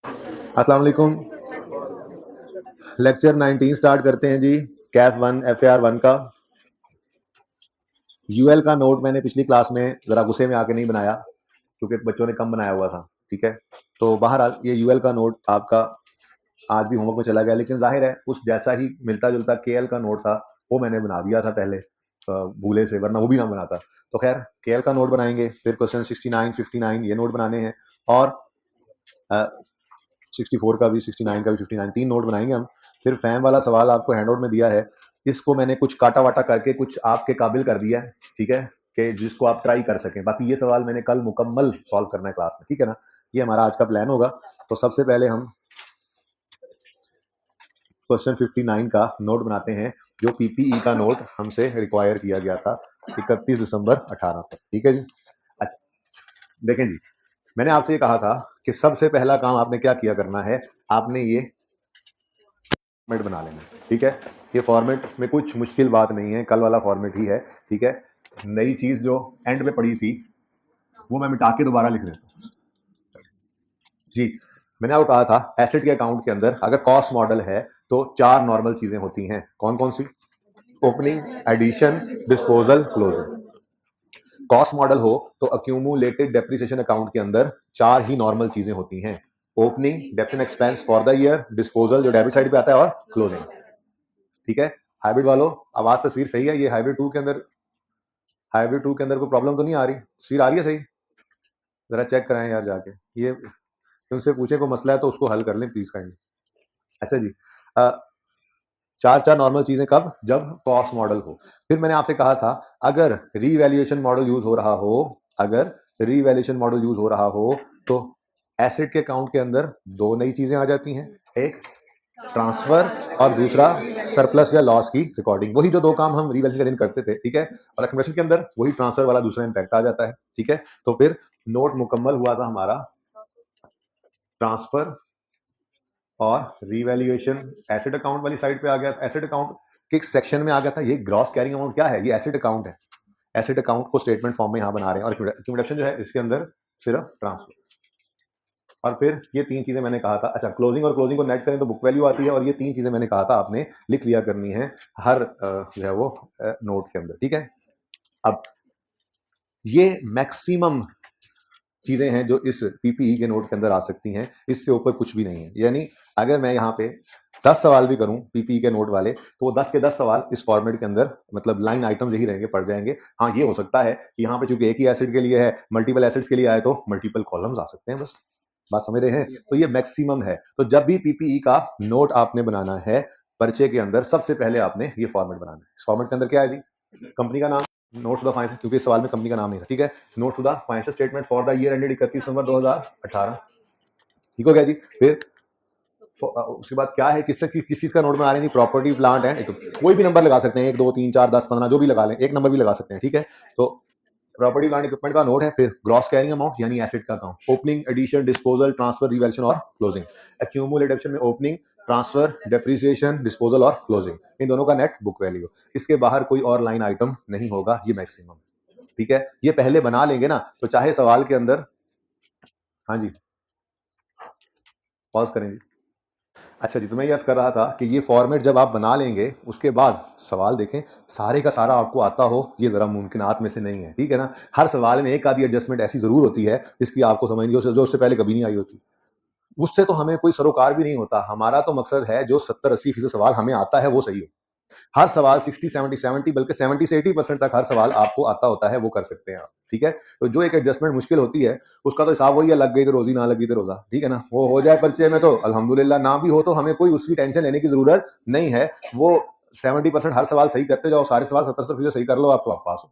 अस्सलाम वालेकुम। Lecture 19 start करते हैं जी। कैफ 1 FAR 1 का यूएल का नोट मैंने पिछली क्लास में ज़रा गुस्से में आके नहीं बनाया क्योंकि बच्चों ने कम बनाया हुआ था। ठीक है, तो बहरहाल ये यूएल का नोट आपका आज भी होमवर्क में चला गया, लेकिन जाहिर है उस जैसा ही मिलता जुलता केएल का नोट था वो मैंने बना दिया था पहले भूले से, वरना वो भी ना बनाता। तो खैर केएल का नोट बनाएंगे, फिर क्वेश्चन 69 59 ये नोट बनाने हैं, और 64 का भी 69 का भी 59 तीन नोट बनाएंगे हम। फिर फैम वाला सवाल आपको हैंडआउट में दिया है, इसको मैंने कुछ काटा वाटा करके कुछ आपके काबिल कर दिया है, ठीक है, कि जिसको आप ट्राई कर सकें। बाकी ये सवाल मैंने कल मुकम्मल सॉल्व करना है क्लास में, ठीक है ना। ये हमारा आज का प्लान होगा। तो सबसे पहले हम क्वेश्चन 59 का नोट बनाते हैं, जो पीपीई का नोट हमसे रिक्वायर किया गया था 31 दिसंबर 18 को, ठीक है जी। अच्छा देखें जी, मैंने आपसे ये कहा था कि सबसे पहला काम आपने क्या किया करना है, आपने ये फॉर्मेट बना लेना, ठीक है। ये फॉर्मेट में कुछ मुश्किल बात नहीं है, कल वाला फॉर्मेट ही है, ठीक है। नई चीज जो एंड में पड़ी थी वो मैं मिटा के दोबारा लिख देता हूँ जी। मैंने आपको कहा था एसेट के अकाउंट के अंदर अगर कॉस्ट मॉडल है तो चार नॉर्मल चीजें होती हैं। कौन कौन सी? Opening, addition, disposal, closing. Cost model हो तो अक्यूमुलेटेड डेप्रिसिएशन अकाउंट के अंदर चार ही नॉर्मल चीजें होती हैं: ओपनिंग, डेप्ट and expense for the year, disposal जो डेबिट साइड पे आता है, और क्लोजिंग, ठीक है। हाइब्रिड वालों आवाज तस्वीर सही है? ये हाइब्रिड 2 के अंदर, हाइब्रिड 2 के अंदर कोई प्रॉब्लम तो नहीं आ रही? तस्वीर आ रही है सही? जरा चेक कराएं यार जाके, ये उनसे पूछे कोई मसला है तो उसको हल कर लें प्लीज काइंडली। अच्छा जी, चार चार नॉर्मल चीजें कब? जब कॉस्ट मॉडल हो। फिर मैंने आपसे कहा था अगर रीवैल्यूएशन मॉडल यूज हो रहा हो, अगर रीवैल्यूएशन मॉडल यूज हो रहा हो तो एसेट के अकाउंट के अंदर दो नई चीजें आ जाती हैं, एक ट्रांसफर और दूसरा सरप्लस या लॉस की रिकॉर्डिंग। वही जो दो काम हम रीवैल्यूएशन के दिन करते थे, ठीक है, और एक्सप्रेशन के अंदर वही ट्रांसफर वाला दूसरा इम्पैक्ट आ जाता है, ठीक है। तो फिर नोट मुकम्मल हुआ था हमारा ट्रांसफर और रीवैल्यूएशन एसेट अकाउंट वाली साइड पे आ गया। एसेट अकाउंट के सेक्शन में आ गया था। ये ग्रॉस कैरिंग अमाउंट क्या है? ये एसेट अकाउंट है। एसेट अकाउंट को स्टेटमेंट फॉर्म में यहां बना रहे हैं, और एक्यूमुलेशन जो है इसके अंदर सिर्फ ट्रांसफर। और फिर ये तीन चीजें मैंने कहा था। अच्छा, क्लोजिंग और क्लोजिंग को नेट करें तो बुक वैल्यू आती है, और ये तीन चीजें मैंने कहा था आपने लिख लिया करनी है हर जो है वो नोट के अंदर, ठीक है। अब ये मैक्सिमम चीजें हैं जो इस पीपीई के नोट के अंदर आ सकती हैं, इससे ऊपर कुछ भी नहीं है। यानी अगर मैं यहाँ पे 10 सवाल भी करूं पीपीई के नोट वाले, तो वो 10 के 10 सवाल इस फॉर्मेट के अंदर, मतलब लाइन आइटम्स यही रहेंगे, पड़ जाएंगे। हाँ, ये हो सकता है कि यहाँ पे चूंकि एक ही एसिड के लिए है, मल्टीपल एसिड्स के लिए आए तो मल्टीपल कॉलम्स आ सकते हैं, बस बात समझ रहे हैं। तो ये मैक्सिमम है। तो जब भी पीपीई का नोट आपने बनाना है पर्चे के अंदर, सबसे पहले आपने ये फॉर्मेट बनाना है। इस फॉर्मेट के अंदर क्या है जी? कंपनी का नाम, नोट्स टू द फाइनेंशियल, क्योंकि इस सवाल में कंपनी का नाम नहीं था, ठीक है। Notes to the financial statement for the year ended 31 December 2018, ठीक हो गया जी। फिर उसके बाद क्या है, किस चीज का नोट बना रहे हैं? प्रॉपर्टी, प्लांट एंड, कोई भी नंबर लगा सकते हैं, 1 2 3 4 10 15 जो भी लगा लें, एक नंबर भी लगा सकते हैं, ठीक है। तो प्रॉपर्टी, प्लांट, इक्विपमेंट का नोट है। फिर ग्रॉस कैरिंग अमाउंट यानी एसेट का account, opening, addition, disposal, transfer, revaluation और क्लोजिंग। एक्यूमुलेटिव में ओपनिंग, ट्रांसफर, डेप्रिसिएशन, डिस्पोजल और क्लोजिंग, इन दोनों का नेट बुक वैल्यू। इसके बाहर कोई और लाइन आइटम नहीं होगा, ये मैक्सिमम, ठीक है। ये पहले बना लेंगे ना तो चाहे सवाल के अंदर, हाँ जी पॉज करें जी। अच्छा जी, तो मैं ये अर्ज कर रहा था कि ये फॉर्मेट जब आप बना लेंगे उसके बाद सवाल देखें सारे का सारा आपको आता हो, ये जरा मुमकिनात में से नहीं है, ठीक है ना। हर सवाल में एक आधी एडजस्टमेंट ऐसी जरूर होती है जिसकी आपको समझ नहीं हो, जो उससे पहले कभी नहीं आई होती। उससे तो हमें कोई सरोकार भी नहीं होता। हमारा तो मकसद है जो 70-80% सवाल हमें आता है वो सही हो। हर सवाल 60-70 बल्कि 70 से 80% तक हर सवाल आपको आता होता है, वो कर सकते हैं आप, ठीक है। तो जो एक एडजस्टमेंट मुश्किल होती है उसका तो हिसाब वही है, लग गई तो रोजी, ना लगी तो रोजा, ठीक है ना। वो हो जाए पर्चे में तो अल्हम्दुलिल्लाह, ना भी हो तो हमें कोई उसकी टेंशन लेने की जरूरत नहीं है। वो 70% हर सवाल सही करते जाओ, सारे सवाल 70% सही कर लो आप, तो आप पास हो,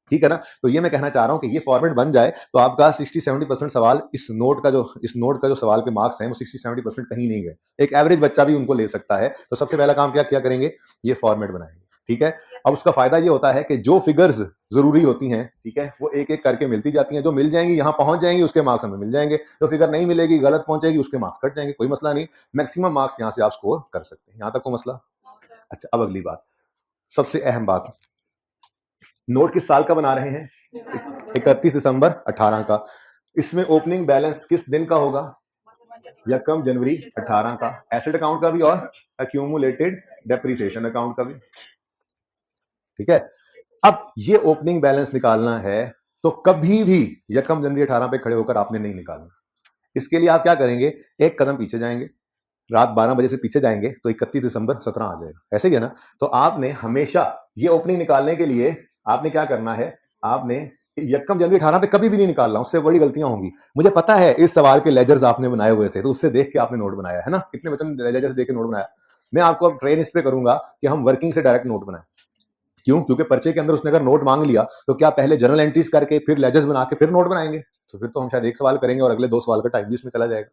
ठीक है ना। तो ये मैं कहना चाह रहा हूं कि ये फॉर्मेट बन जाए तो आपका 60-70% सवाल, इस नोट का जो सवाल के मार्क्स हैं वो 60-70% कहीं नहीं गए। एक एवरेज बच्चा भी उनको ले सकता है। तो सबसे पहला काम क्या करेंगे? ये फॉर्मेट बनाएंगे, ठीक है। अब उसका फायदा ये होता है कि जो फिगर्स जरूरी होती हैं, ठीक है, वो एक एक करके मिलती जाती हैं। जो मिल जाएंगी यहां पहुंच जाएंगी, उसके मार्क्स हमें मिल जाएंगे। जो फिगर नहीं मिलेगी, गलत पहुंचेगी, उसके मार्क्स कट जाएंगे, कोई मसला नहीं। मैक्सिमम मार्क्स यहां से आप स्कोर कर सकते हैं। यहां तक को मसला? अच्छा, अब अगली बात, सबसे अहम बात, नोट किस साल का बना रहे हैं? 31 दिसंबर 18 का। इसमें ओपनिंग बैलेंस किस दिन का होगा? यकम जनवरी 18 का एसेट अकाउंट का भी और एक्यूमुलेटेड डेप्रिसिएशन अकाउंट का भी। ठीक है, अब ये ओपनिंग बैलेंस निकालना है तो कभी भी यकम जनवरी 18 पे खड़े होकर आपने नहीं निकालना। इसके लिए आप क्या करेंगे, एक कदम पीछे जाएंगे, रात 12 बजे से पीछे जाएंगे तो 31 दिसंबर 17 आ जाएगा, ऐसे ही है ना। तो आपने हमेशा ये ओपनिंग निकालने के लिए आपने क्या करना है, आपने यकम जनवरी 18 पे कभी भी नहीं निकालना, उससे बड़ी गलतियां होंगी। मुझे पता है इस सवाल के लेजर्स आपने बनाए हुए थे तो उससे देख के आपने नोट बनाया है ना, कितने बच्चों ने लेजर से देख के नोट बनाया। मैं आपको अब ट्रेन इस पे करूंगा कि हम वर्किंग से डायरेक्ट नोट बनाए। क्यों? क्योंकि पर्चे के अंदर उसने अगर नोट मांग लिया तो क्या पहले जर्नल एंट्रीज करके फिर लेजर्स बना के फिर नोट बनाएंगे? तो फिर तो हम शायद एक सवाल करेंगे और अगले 2 सवाल का टाइम भी इसमें चला जाएगा।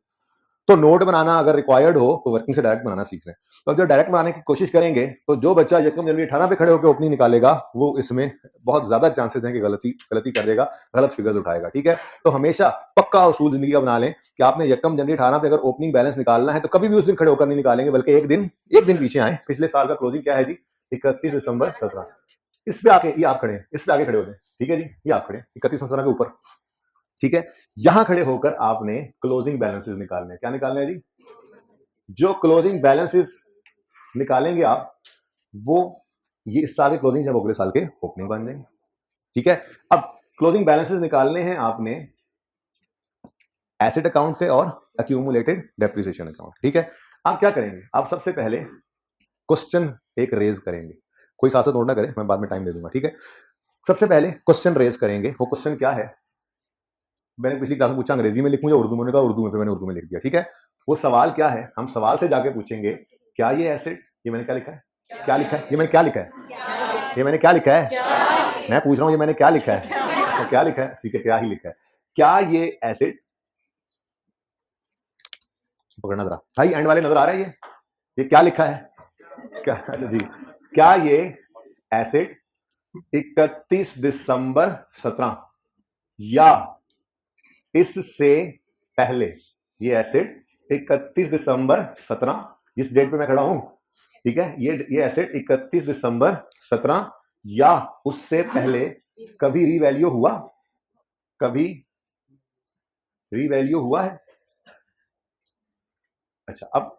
तो नोट बनाना अगर रिक्वायर्ड हो तो वर्किंग से डायरेक्ट बनाना सीख लें। तो जब डायरेक्ट बनाने की कोशिश करेंगे तो जो बच्चा यकम जनवरी 18 पे खड़े होकर ओपनिंग निकालेगा वो इसमें बहुत ज्यादा चांसेस हैं कि गलती कर देगा, गलत फिगर्स उठाएगा। ठीक है, तो हमेशा पक्का उसूल जिंदगी का बना लें कि आपने यकम जनवरी 18 पे अगर ओपनिंग बैलेंस निकालना है तो कभी भी उस दिन खड़े होकर नहीं निकालेंगे, बल्कि एक दिन पीछे आए। पिछले साल का क्लोजिंग क्या है जी, 31 दिसंबर 17। इस पे आके ये आप खड़े हैं, इस पे आगे खड़े होते हैं। ठीक है जी, ये आप खड़े 31 17 के ऊपर। ठीक है, यहां खड़े होकर आपने क्लोजिंग बैलेंसेस निकालने हैं। क्या निकालने हैं जी? जो क्लोजिंग बैलेंसेस निकालेंगे आप वो ये इस साल के क्लोजिंग जब अगले साल के ओपनिंग बन जाएंगे। ठीक है, अब क्लोजिंग बैलेंसेस निकालने हैं आपने एसेट अकाउंट के और एक्यूमुलेटेड डेप्रिसिएशन अकाउंट। ठीक है, आप क्या करेंगे, आप सबसे पहले क्वेश्चन एक रेज करेंगे। कोई साथ नोट ना करे, मैं बाद में टाइम दे दूंगा। ठीक है, सबसे पहले क्वेश्चन रेज करेंगे। वो क्वेश्चन क्या है, मैंने पिछली क्लास में पूछा अंग्रेजी में लिखूं या उर्दू में, कहा उर्दू में, फिर मैंने उर्दू में लिख दिया। ठीक है, वो सवाल क्या है, हम सवाल से जाके पूछेंगे क्या ये एसेट, ये मैंने क्या लिखा है, क्या लिखा है, ये मैंने क्या लिखा है, ये मैंने क्या लिखा है, मैं पूछ रहा हूं ये मैंने क्या लिखा है, तो क्या लिखा है, ठीक है, क्या ही लिखा है, क्या ये एसेट, पकड़ना जरा भाई, एंड वाले नजर आ रहा है, ये क्या लिखा है, क्या, अच्छा जी, क्या ये एसेट 31 दिसंबर 17 या इससे पहले, ये एसेट 31 दिसंबर 17 जिस डेट पे मैं खड़ा हूं, ठीक है, ये एसेट 31 दिसंबर 17 या उससे पहले कभी रीवैल्यू हुआ, कभी रीवैल्यू हुआ है। अच्छा, अब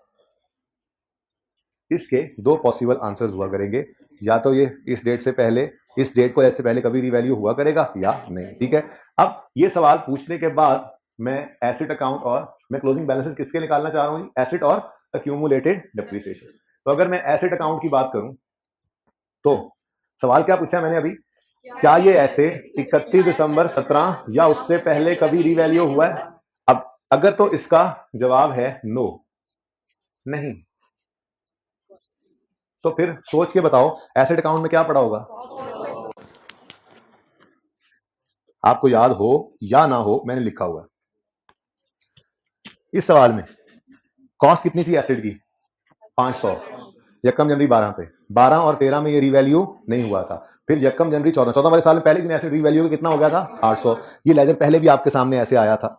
इसके दो पॉसिबल आंसर्स हुआ करेंगे, या तो ये इस डेट से पहले, इस डेट को ऐसे पहले कभी रीवैल्यू हुआ करेगा या नहीं। ठीक है, अब ये सवाल पूछने के बाद मैं एसेट अकाउंट और मैं क्लोजिंग बैलेंसेस किसके निकालना चाह रहा हूं, एसेट और एक्यूमुलेटेड डेप्रिसिएशन। तो अगर मैं एसेट अकाउंट की बात करूं तो सवाल क्या पूछा मैंने अभी, क्या ये एसेट 31 दिसंबर 17 या उससे पहले कभी रीवैल्यू हुआ है। अब अगर तो इसका जवाब है नो, नहीं, तो फिर सोच के बताओ एसेट अकाउंट में क्या पड़ा होगा। आपको याद हो या ना हो, मैंने लिखा हुआ है इस सवाल में। कॉस्ट कितनी थी एसेट की, 500, यकम जनवरी 12 पे, 12 और 13 में ये रीवैल्यू नहीं हुआ था। फिर यकम जनवरी 14 वाले साल में पहले दिन एसेट रीवैल्यू कितना हो गया था, 800। ये लेजर पहले भी आपके सामने ऐसे आया था,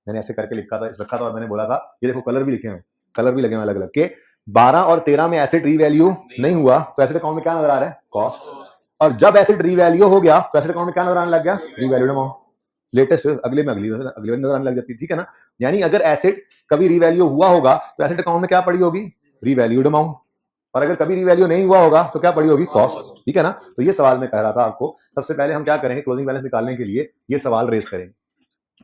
मैंने ऐसे करके लिखा था, रखा था, और मैंने बोला था ये देखो कलर भी लिखे हैं, कलर भी लगे हैं अलग अलग के। 12 और 13 में एसेट रीवैल्यू नहीं हुआ तो एसेट अकाउंट में क्या नजर आ रहा है, कॉस्ट। और जब एसेट रीवैल्यू हो गया तो एसेट अकाउंट में क्या नजर आने लग गया, रीवैल्यूड अमाउंट। लेटेस्ट अगले में अगली नजर आने लग जाती है। ठीक है ना, यानी अगर एसेट कभी रीवैल्यू हुआ होगा तो एसेट अकाउंट में क्या पड़ी होगी, रीवैल्यूड अमाउंट, और अगर कभी रीवैल्यू नहीं हुआ होगा तो क्या पड़ी होगी, कॉस्ट। ठीक है ना, तो ये सवाल मैं कह रहा था आपको, सबसे पहले हम क्या करेंगे, क्लोजिंग बैलेंस निकालने के लिए ये सवाल रेज करेंगे,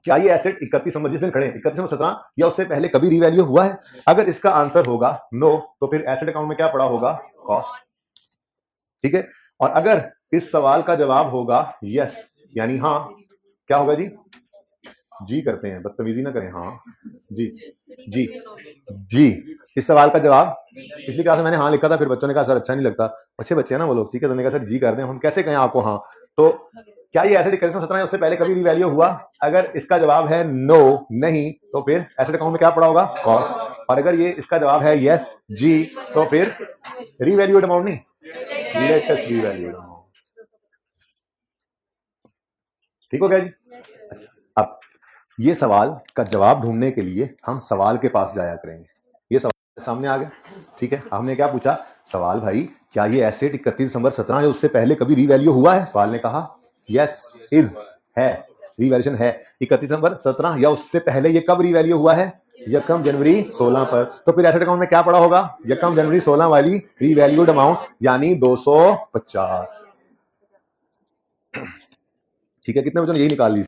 क्या ये एसेट 31 दिसंबर जिस दिन खड़े 31 दिसंबर 17 या उससे पहले कभी रीवैल्यू हुआ है। अगर इसका आंसर होगा नो तो फिर एसेट अकाउंट में क्या पड़ा होगा, कॉस्ट। ठीक है, और अगर इस सवाल का जवाब होगा यस, यानी हाँ, क्या होगा जी करते हैं, बदतमीजी ना करें, हाँ जी जी जी, इस सवाल का जवाब, पिछली क्लास में मैंने हाँ लिखा था, फिर बच्चों ने कहा सर अच्छा नहीं लगता, अच्छे बच्चे हैं ना वो लोग, ठीक है, तो उन्होंने कहा सर जी कर दें, हम कैसे कहें आपको हाँ। तो क्या ये एसेट 17 उससे पहले कभी रीवैल्यू हुआ, अगर इसका जवाब है नो, नहीं, तो फिर एसेट अकाउंट में क्या पड़ा होगा, कॉस्ट। और अगर ये इसका जवाब है यस, जी, तो फिर रीवैल्यूड अमाउंट नहीं, लेटेस्ट रीवैल्यूड अमाउंट। ठीक हो गया जी। अब ये सवाल का जवाब ढूंढने के लिए हम सवाल के पास जाया करेंगे। ये सवाल सामने आ गया, ठीक है, हमने क्या पूछा सवाल, भाई क्या ये एसेट 31 दिसंबर 17 या उससे पहले कभी रीवैल्यू हुआ है, सवाल ने कहा यस, इज, है, रीवैल्यूएशन है, 31 दिसंबर 17 या उससे पहले ये कब रीवैल्यू हुआ है, यकम जनवरी 16 पर। तो फिर एसेट अकाउंट में क्या पड़ा होगा? यकम जनवरी 16 वाली रीवैल्यूड अमाउंट यानी 250। ठीक है, कितने बच्चों ने यही निकाल ली?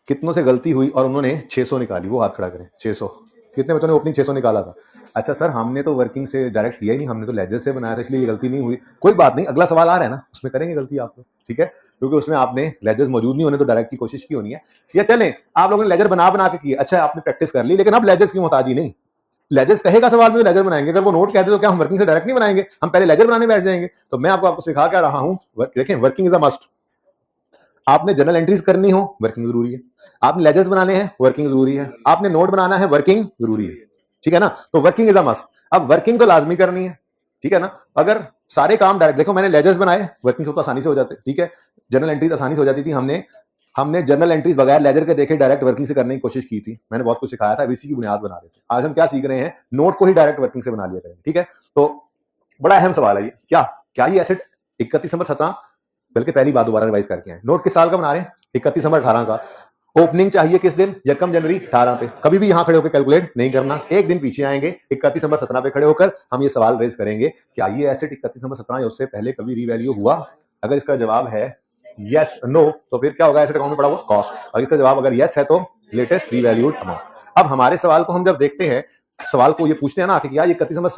कितनों से गलती हुई और उन्होंने 600 निकाली? वो हाथ खड़ा करें। 600। कितने बच्चों ने ओपनिंग 600 निकाला था? अच्छा सर, हमने तो वर्किंग से डायरेक्ट किया ही नहीं, हमने तो लेजर से बनाया था, इसलिए ये गलती नहीं हुई। कोई बात नहीं, अगला सवाल आ रहा है ना, उसमें करेंगे गलती आप लोग। ठीक है, क्योंकि उसमें आपने लेजर्स मौजूद नहीं होने तो डायरेक्ट की कोशिश की होनी है। या चलें, आप लोगों ने लेजर बना बना के किए, अच्छा आपने प्रैक्टिस कर ली, लेकिन अब लेजर्स की मोहताजी नहीं। लेजर्स कहेगा सवाल में लेजर बनाएंगे, अगर वो नोट कहते तो क्या हम वर्किंग से डायरेक्ट नहीं बनाएंगे, हम पहले लेजर बनाने बैठ जाएंगे? तो मैं आपको सिखा क्या रहा हूं, देखें, वर्किंग इज अ मस्ट। आपने जर्नल एंट्रीज करनी हो, वर्किंग जरूरी है। आपने लेजर्स बनाने हैं, वर्किंग जरूरी है। आपने नोट बनाना है, वर्किंग जरूरी है। ठीक है ना, तो वर्किंग इज अ मस्ट। अब वर्किंग तो लाजमी करनी है, ठीक है ना। अगर सारे काम डायरेक्ट, देखो मैंने लेजर्स बनाए, वर्किंग तो आसानी से हो जाते, ठीक है। जर्नल एंट्रीज आसानी से हो जाती थी, हमने जर्नल एंट्रीज बगैर लेजर के देखे डायरेक्ट वर्किंग से करने की कोशिश की थी। मैंने बहुत कुछ सिखाया था, इसी की बुनियाद बना देते। आज हम क्या सीख रहे हैं? नोट को ही डायरेक्ट वर्किंग से बना लिया करेंगे। ठीक है, तो बड़ा अहम सवाल है ये, क्या क्या ये एसेट 31 दिसंबर 17, बल्कि पहली बात दोबारा रिवाइज करके आए, नोट किस साल का बना रहे हैं? 31 दिसंबर 18 का। ओपनिंग चाहिए किस दिन? यकम जनवरी 18 पे। कभी भी यहां खड़े होकर कैलकुलेट नहीं करना, एक दिन पीछे आएंगे, 31 दिसंबर 17 पे खड़े होकर हम ये सवाल रेज करेंगे, क्या ये एसेट 31 दिसंबर 17 या उससे पहले कभी रीवैल्यू हुआ? अगर इसका जवाब है यस नो, तो फिर क्या होगा? एसेट अकाउंट में पड़ा हुआ कॉस्ट। और इसका जवाब अगर यस है तो लेटेस्ट रीवैल्यूड अमाउंट। अब हमारे सवाल को हम जब देखते हैं, सवाल को ये पूछते हैं ना कि क्या ये 31 दिसंबर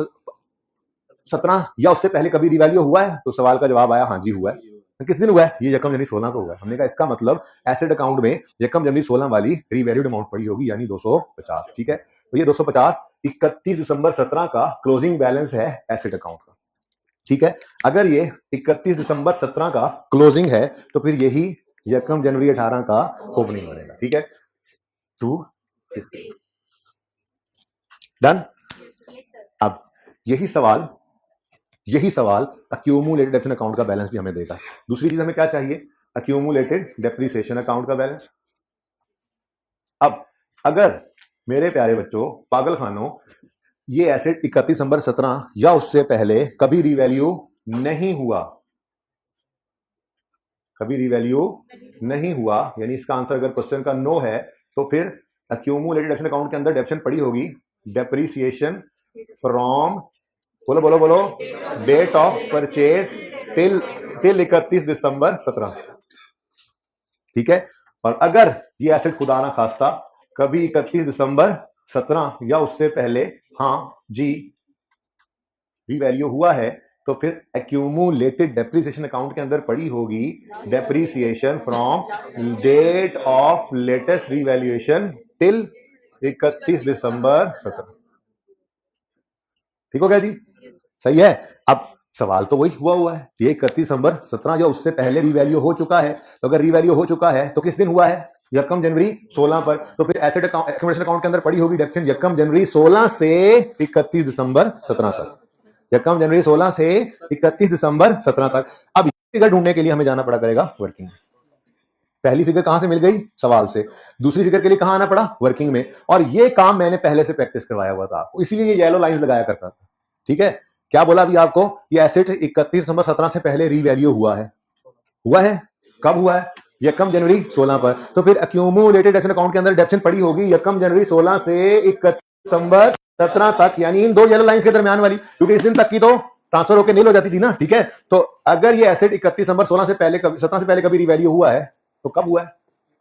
17 या उससे पहले कभी रिवैल्यू हुआ है, तो सवाल का जवाब आया हाँ जी हुआ है। तो किस दिन हुआ है? ये यकम जनवरी 16 को हुआ है। हमने कहा इसका मतलब एसेट अकाउंट में यकम जनवरी 16 वाली रिवैल्यूड अमाउंट पड़ी होगी, यानी 250। ठीक है, तो ये 250 31 दिसंबर 17 का क्लोजिंग बैलेंस है एसेट अकाउंट का। ठीक है, अगर ये 31 दिसंबर 17 का क्लोजिंग है तो फिर यही यकम जनवरी 18 का ओपनिंग बनेगा। ठीक है, 250 डन। अब यही सवाल अक्यूमुलेटेड डेप्रिसिएशन अकाउंट का बैलेंस भी हमें देगा। दूसरी चीज हमें क्या चाहिए? अक्यूमुलेटेड डेप्रिसिएशन अकाउंट का बैलेंस। अब अगर मेरे प्यारे बच्चों, पागल खानों, ये एसेट 31 दिसंबर 17 या उससे पहले कभी रिवैल्यू नहीं हुआ, यानी इसका आंसर अगर क्वेश्चन का नो है, तो फिर अक्यूमुलेटेड डेप्रिसिएशन अकाउंट के अंदर डेप्रिसिएशन पड़ी होगी, डेप्रिसिएशन फ्रॉम, बोलो बोलो बोलो, date of purchase till 31 December 17। ठीक है, और अगर ये एसेट खुदा ना खास्ता कभी 31 दिसंबर 17 या उससे पहले हाँ जी रीवैल्यू हुआ है, तो फिर एक्यूमुलेटेड डेप्रिसिएशन अकाउंट के अंदर पड़ी होगी depreciation from date of latest revaluation till 31 December 17। ठीक हो गया जी? सही है। अब सवाल तो वही हुआ है, ये 31 दिसंबर 17 या उससे पहले रीवैल्यू हो चुका है। तो अगर रीवैल्यू हो चुका है तो किस दिन हुआ है? यकम जनवरी 16 पर। तो फिर एसेट अकाउंट, एक्यूमुलेशन अकाउंट के अंदर पड़ी होगी डेप्रिसिएशन यकम जनवरी 16 से 31 दिसंबर 17 तक। यकम जनवरी 16 से 31 दिसंबर 17 तक। अब फिगर ढूंढने के लिए हमें जाना पड़ा करेगा वर्किंग। पहली फिगर कहां से मिल गई? सवाल से। दूसरी फिगर के लिए कहां आना पड़ा? वर्किंग में। और ये काम मैंने पहले से प्रैक्टिस करवाया हुआ था आपको, इसीलिए ये येलो लाइंस लगाया करता था। ठीक है, क्या बोला अभी आपको? ये एसेट 31 दिसंबर 17 से पहले रीवैल्यू हुआ है। कब हुआ है? यकम जनवरी 16 पर। तो फिर अक्यूमुलेटेड डेप्रिसिएशन अकाउंट के अंदर डेप्रिसिएशन पड़ी होगी यकम जनवरी 16 से 31 दिसंबर 17 तक, यानी इन दो येलो लाइंस के दरमियान वाली, क्योंकि इस दिन तक की तो ट्रांसफर होकर नील हो जाती थी ना। ठीक है, तो अगर ये एसेट 31 दिसंबर 16 से पहले 17 से पहले कभी रिवैल्यू हुआ है, तो कब हुआ है?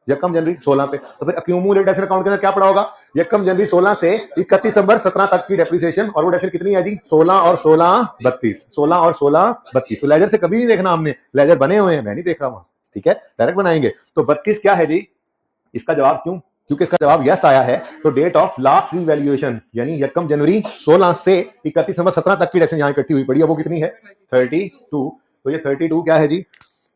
यकम जनवरी 16 पे। तो फिर अक्यूमुलेटेड डेप्रिसिएशन अकाउंट के अंदर क्या पड़ा होगा? यकम जनवरी 16 से 31 दिसंबर 17 तक की डेप्रिसिएशन। और वो डेप्रिसिएशन कितनी है जी? 16 और 16 32। 16 और 16 32। तो लेजर से कभी नहीं देखना, हमने लेजर बने हुए हैं, मैं नहीं देख रहा वहां। ठीक है, डायरेक्ट बनाएंगे। तो 32 क्या है जी? इसका जवाब क्यों? क्योंकि इसका जवाब यस आया है। तो डेट ऑफ लास्ट रीवैल्यूएशन यानी यकम जनवरी 16 से 31 दिसंबर 17 तक की डेप्रिसिएशन यहां इकट्ठी हुई पड़ी है, वो कितनी है? 32। तो ये 32 क्या है जी?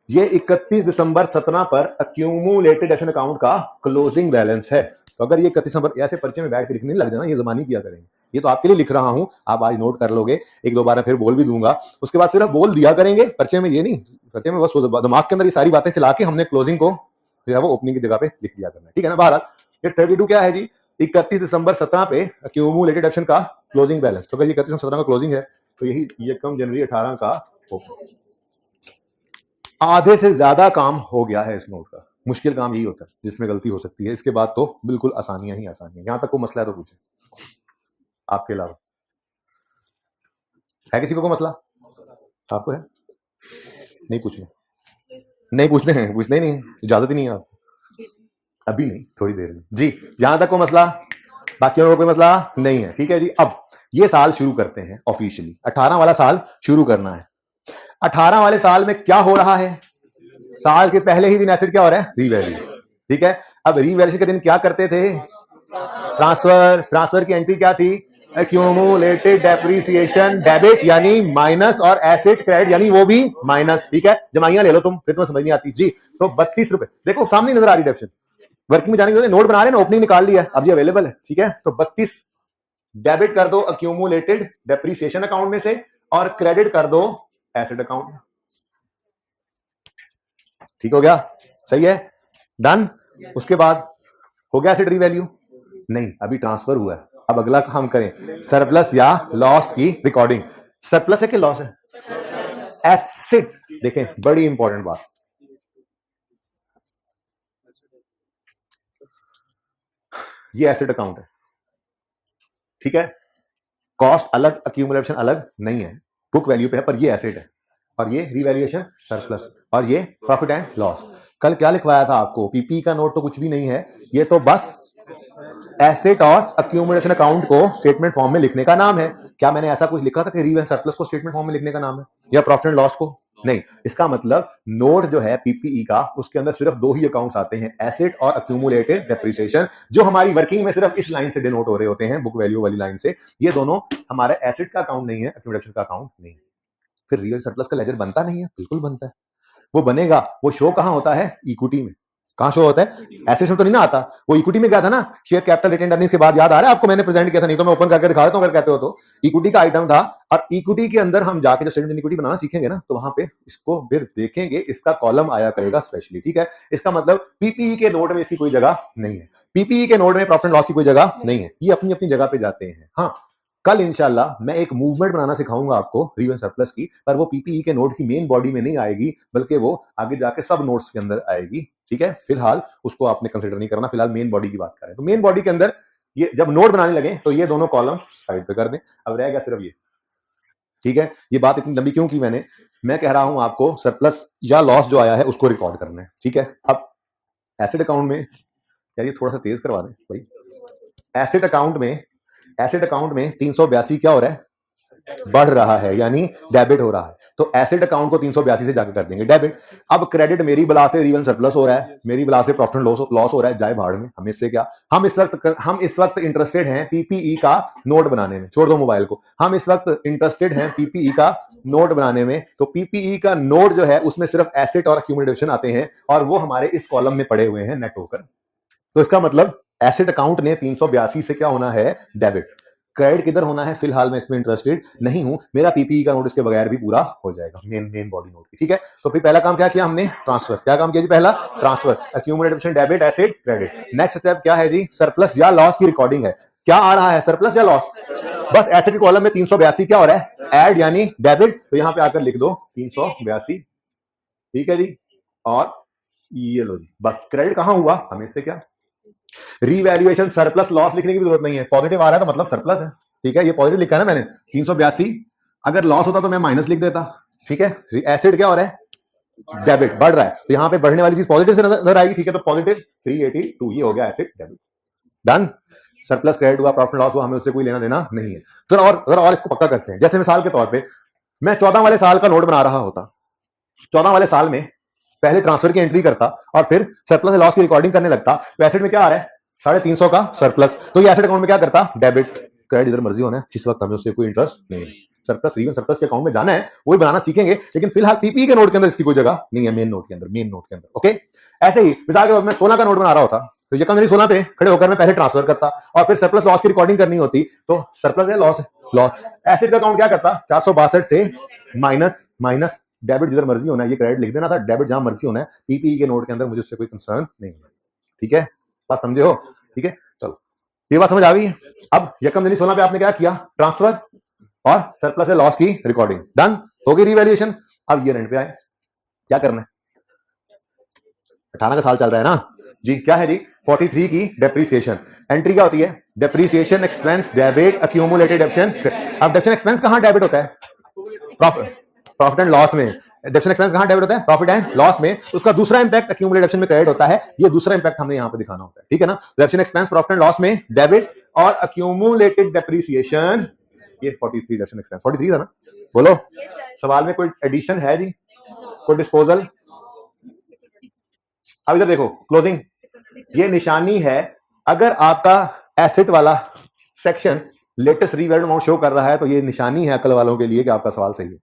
ये 31 दिसंबर 17 पर अक्यूमुलेटेड डेप्रिसिएशन अकाउंट का क्लोजिंग बैलेंस है। तो अगर ये 31 दिसंबर, ऐसे पर्चे में बैठ के लिखने लग जाना, ये जमानी किया करेंगे। ये तो आपके लिए लिख रहा हूं, आप आज नोट कर लोगे, एक दो बार फिर बोल भी दूंगा, उसके बाद सिर्फ बोल दिया करेंगे पर्चे में, ये नहीं, पर्चे में बस दिमाग के अंदर ये सारी बातें चला के हमने क्लोजिंग को जो है वो ओपनिंग की जगह पे लिख दिया करना। ठीक है ना? बहरहाल ये 32 क्या है जी? 31 दिसंबर 17 पे अक्यूमुलेटेड डेप्रिसिएशन का क्लोजिंग बैलेंस। तो अगर ये 31 दिसंबर 17 का क्लोजिंग है, तो यही यकम जनवरी 18 का ओपनिंग। आधे से ज्यादा काम हो गया है इस नोट का। मुश्किल काम यही होता है जिसमें गलती हो सकती है, इसके बाद तो बिल्कुल आसानियां ही आसानियां। यहां तक कोई मसला है तो पूछे। आपके अलावा? है किसी को कोई मसला? आपको है? नहीं पूछना, नहीं पूछने हैं, पूछने ही नहीं, इजाजत ही नहीं है आप। अभी नहीं, थोड़ी देर में जी। यहां तक कोई मसला? बाकी को कोई मसला नहीं है, ठीक है जी। अब ये साल शुरू करते हैं ऑफिशियली, 18 वाला साल शुरू करना है। 18 वाले साल में क्या हो रहा है? साल के पहले ही दिन एसेट क्या हो रहा है? रीवैल्यू, ठीक है। अब रीवैल्यूएशन के दिन क्या करते थे? ट्रांसफर की एंट्री क्या थी? एक्यूमुलेटेड डेप्रिसिएशन डेबिट यानी माइनस, और एसेट क्रेडिट यानी वो भी माइनस, ठीक है। जमाइयां ले लो तुम, फिर तुम्हें समझ नहीं आती जी। तो 32 रुपए देखो सामने नजर आ रही डेप्शन, वर्किंग में जाने के नोट बना रहे हैं, ओपनिंग निकाल लिया, अब ये अवेलेबल है, ठीक है। तो 32 डेबिट कर दो एक्यूमुलेटेड डेप्रिसिएशन अकाउंट में से, और क्रेडिट कर दो एसेट अकाउंट में। ठीक हो गया? सही है, डन। उसके बाद हो गया एसेट रीवैल्यू? नहीं, अभी ट्रांसफर हुआ है। अब अगला काम करें, सरप्लस या लॉस की रिकॉर्डिंग। सरप्लस है कि लॉस है? एसेट। देखें, बड़ी इंपॉर्टेंट बात, ये एसेट अकाउंट है, ठीक है। कॉस्ट अलग, एक्यूमुलेशन अलग नहीं है, बुक वैल्यू पे है, पर ये एसेट है, और ये रिवैल्यूएशन सरप्लस, और ये प्रॉफिट एंड लॉस। कल क्या लिखवाया था आपको? पीपी का नोट तो कुछ भी नहीं है, ये तो बस एसेट और एक्यूमुलेशन अकाउंट को स्टेटमेंट फॉर्म में लिखने का नाम है। क्या मैंने ऐसा कुछ लिखा था कि रिवैल्यूएशन सरप्लस को स्टेटमेंट फॉर्म में लिखने का नाम है, या प्रॉफिट एंड लॉस को? नहीं। इसका मतलब नोट जो है पीपीई का, उसके अंदर सिर्फ दो ही अकाउंट्स आते हैं, एसेट और एक्यूमुलेटेड डेप्रिसिएशन, जो हमारी वर्किंग में सिर्फ इस लाइन से डिनोट हो रहे होते हैं, बुक वैल्यू वाली लाइन से। ये दोनों हमारे एसेट का अकाउंट नहीं है, एक्यूमुलेशन का अकाउंट नहीं है। फिर रियल सरप्लस का लेजर बनता नहीं है? बिल्कुल बनता है। वो बनेगा, वो शो कहां होता है? इक्विटी में। कहां शो होता है? एसेट्स में तो नहीं ना आता, वो इक्विटी में क्या था ना, शेयर कैपिटल रिटेन्ड अर्निंग्स के बाद, याद आ रहा है आपको? मैंने प्रेजेंट किया था, नहीं तो मैं ओपन करके दिखा देता हूं अगर कहते हो तो। इक्विटी का आइटम था, और इक्विटी के अंदर हम जाके जब स्टेटमेंट इक्विटी बनाना सीखेंगे ना, तो वहां पे इसको फिर देखेंगे, इसका कॉलम आया करेगा स्पेशली, ठीक है। इसका मतलब पीपीई के नोट में इसकी कोई जगह नहीं है, पीपीई के नोट में प्रॉफिट एंड लॉस की कोई जगह नहीं है, ये अपनी अपनी जगह पे जाते हैं। हाँ, कल इंशाल्लाह मैं एक मूवमेंट बनाना सिखाऊंगा आपको रियल सरप्लस की, पर वो पीपीई के नोट की मेन बॉडी में नहीं आएगी, बल्कि वो आगे जाके सब नोट्स के अंदर आएगी, ठीक है। फिलहाल उसको आपने कंसिडर नहीं करना, फिलहाल मेन बॉडी की बात करें तो मेन बॉडी के अंदर ये जब नोट बनाने लगे तो ये दोनों कॉलम साइड पे कर दें, अब रह गया सिर्फ ये, ठीक है। ये बात इतनी लंबी क्यों की मैंने? मैं कह रहा हूं आपको सरप्लस या लॉस जो आया है उसको रिकॉर्ड करना है, ठीक है। अब एसेट अकाउंट में, यार ये थोड़ा सा तेज करवा दें भाई। एसेट अकाउंट में 382 क्या हो रहा है? बढ़ रहा है, यानी डेबिट हो रहा है। तो एसेट अकाउंट को 382 से जाकर कर देंगे डेबिट। अब क्रेडिट मेरी बला से रिवन सरप्लस हो रहा है, मेरी बला से प्रॉफिट एंड लॉस हो रहा है, जाए भाड़ में, हमें इससे क्या। हम इस वक्त इंटरेस्टेड हैं पीपीई का नोट बनाने में, छोड़ दो मोबाइल को, हम इस वक्त इंटरेस्टेड हैं पीपीई का नोट बनाने में। तो पीपीई का नोट जो है उसमें सिर्फ एसेट और एक्यूमुलेशन आते हैं, और वो हमारे इस कॉलम में पड़े हुए हैं नेट होकर। तो इसका मतलब एसेट अकाउंट ने 382 से क्या होना है? डेबिट। क्रेडिट किधर होना है? फिलहाल मैं इसमें इंटरेस्टेड नहीं हूं, मेरा पीपीई का नोट इसके बगैर भी पूरा हो जाएगा, मेन बॉडी नोट की, ठीक है। तो फिर पहला काम क्या किया हमने? ट्रांसफर। क्या काम किया जी? पहला transfer, accumulated debit asset credit. Next step क्या है जी? सरप्लस या लॉस की रिकॉर्डिंग है। क्या आ रहा है? सरप्लस या लॉस? बस एसेट के कॉलम में 382 क्या हो रहा है? ऐड यानी डेबिट, तो यहां पे आकर लिख दो 382, ठीक है जी। और ये लो जी, बस क्रेडिट कहां हुआ? हमें इससे क्या। रीवैल्यूएशन सरप्लस लॉस लिखने की भी जरूरत नहीं है, पॉजिटिव आ रहा है तो मतलब सरप्लस है, ठीक है। ये पॉजिटिव लिखा है ना मैंने 382, अगर लॉस होता तो मैं माइनस लिख देता, ठीक है। एसिड क्या हो रहा है? डेबिट, बढ़ रहा है, तो यहाँ पे बढ़ने वाली चीज पॉजिटिव से नजर आएगी, ठीक है। तो पॉजिटिव 382, ये हो गया acid debit, done. Surplus credit हुआ, प्रॉफिट लॉस हुआ, हमें उससे कोई लेना देना नहीं है। तो और इसको पक्का करते हैं। जैसे मिसाल के तौर पर मैं 14 वाले साल का नोट बना रहा होता, 14 वाले साल में पहले ट्रांसफर की एंट्री करता और फिर सरप्लस लॉस की रिकॉर्डिंग करने लगता, तो एसेट में क्या आ रहा है? 350 का सरप्लस, तो ये एसेट अकाउंट में क्या करता? डेबिट। क्रेडिट इधर मर्जी होना है, इस वक्त हमें उससे कोई इंटरेस्ट नहीं है। सरप्लस रिवन सरप्लस के अकाउंट में जाना है, वही बनाना सीखेंगे, लेकिन फिलहाल पीपी के नोट के अंदर इसकी कोई जगह नहीं है, मेन नोट के अंदर, ओके। ऐसे ही मिसाल के तौर पर 16 का नोट बना रहा होता, तो ये कम 16 पे खड़े होकर मैं पहले ट्रांसफर करता, और फिर सरप्लस लॉस की रिकॉर्डिंग करनी होती, तो सरप्लस है लॉस है, लॉस। एसेट का अकाउंट क्या करता? 462 से माइनस डेबिट जिधर मर्जी होना है, ये क्रेडिट लिख देना था, डेबिट जहां मर्जी होना है, पीपीई के नोट के अंदर मुझे उससे कोई कंसर्न नहीं है, ठीक है। बात समझे हो? ठीक है, चलो ये बात समझ आ गई है। अब यकम दिनी 16 पे आपने क्या किया? ट्रांसफर और सरप्लस है लॉस की रिकॉर्डिंग, डन हो गई रिवैल्यूएशन। अब ये एंड पे आए, क्या करना है? 18 का साल चल रहा है ना जी, क्या है जी? 43 की डेप्रीसिएशन। एंट्री क्या होती है? Depreciation expense debit accumulated डेप्शन। अब डेप्शन एक्सपेंस कहां डेबिट होता है? प्रॉफिट एंड लॉस में। डेप्शन एक्सपेंस कहां डेबिट होता है? प्रॉफिट एंड लॉस में। उसका दूसरा इंपैक्ट अक्यूमुलेटेड डेप्शन में क्रेडिट होता है। ये दूसरा इंपैक्ट हमने यहां पे दिखाना होता है, ठीक है ना? डेप्शन एक्सपेंस प्रॉफिट एंड लॉस में डेबिट और अक्यूमुलेटेड डेप्रीसिएशन, ये 43 डेप्शन एक्सपेंस 43 था ना? बोलो सवाल में कोई एडिशन है जी? कोई डिस्पोजल? अब इधर देखो क्लोजिंग, ये निशानी है। अगर आपका एसेट वाला section latest revalued amount show कर रहा है तो ये निशानी है अकल वालों के लिए कि आपका सवाल सही है।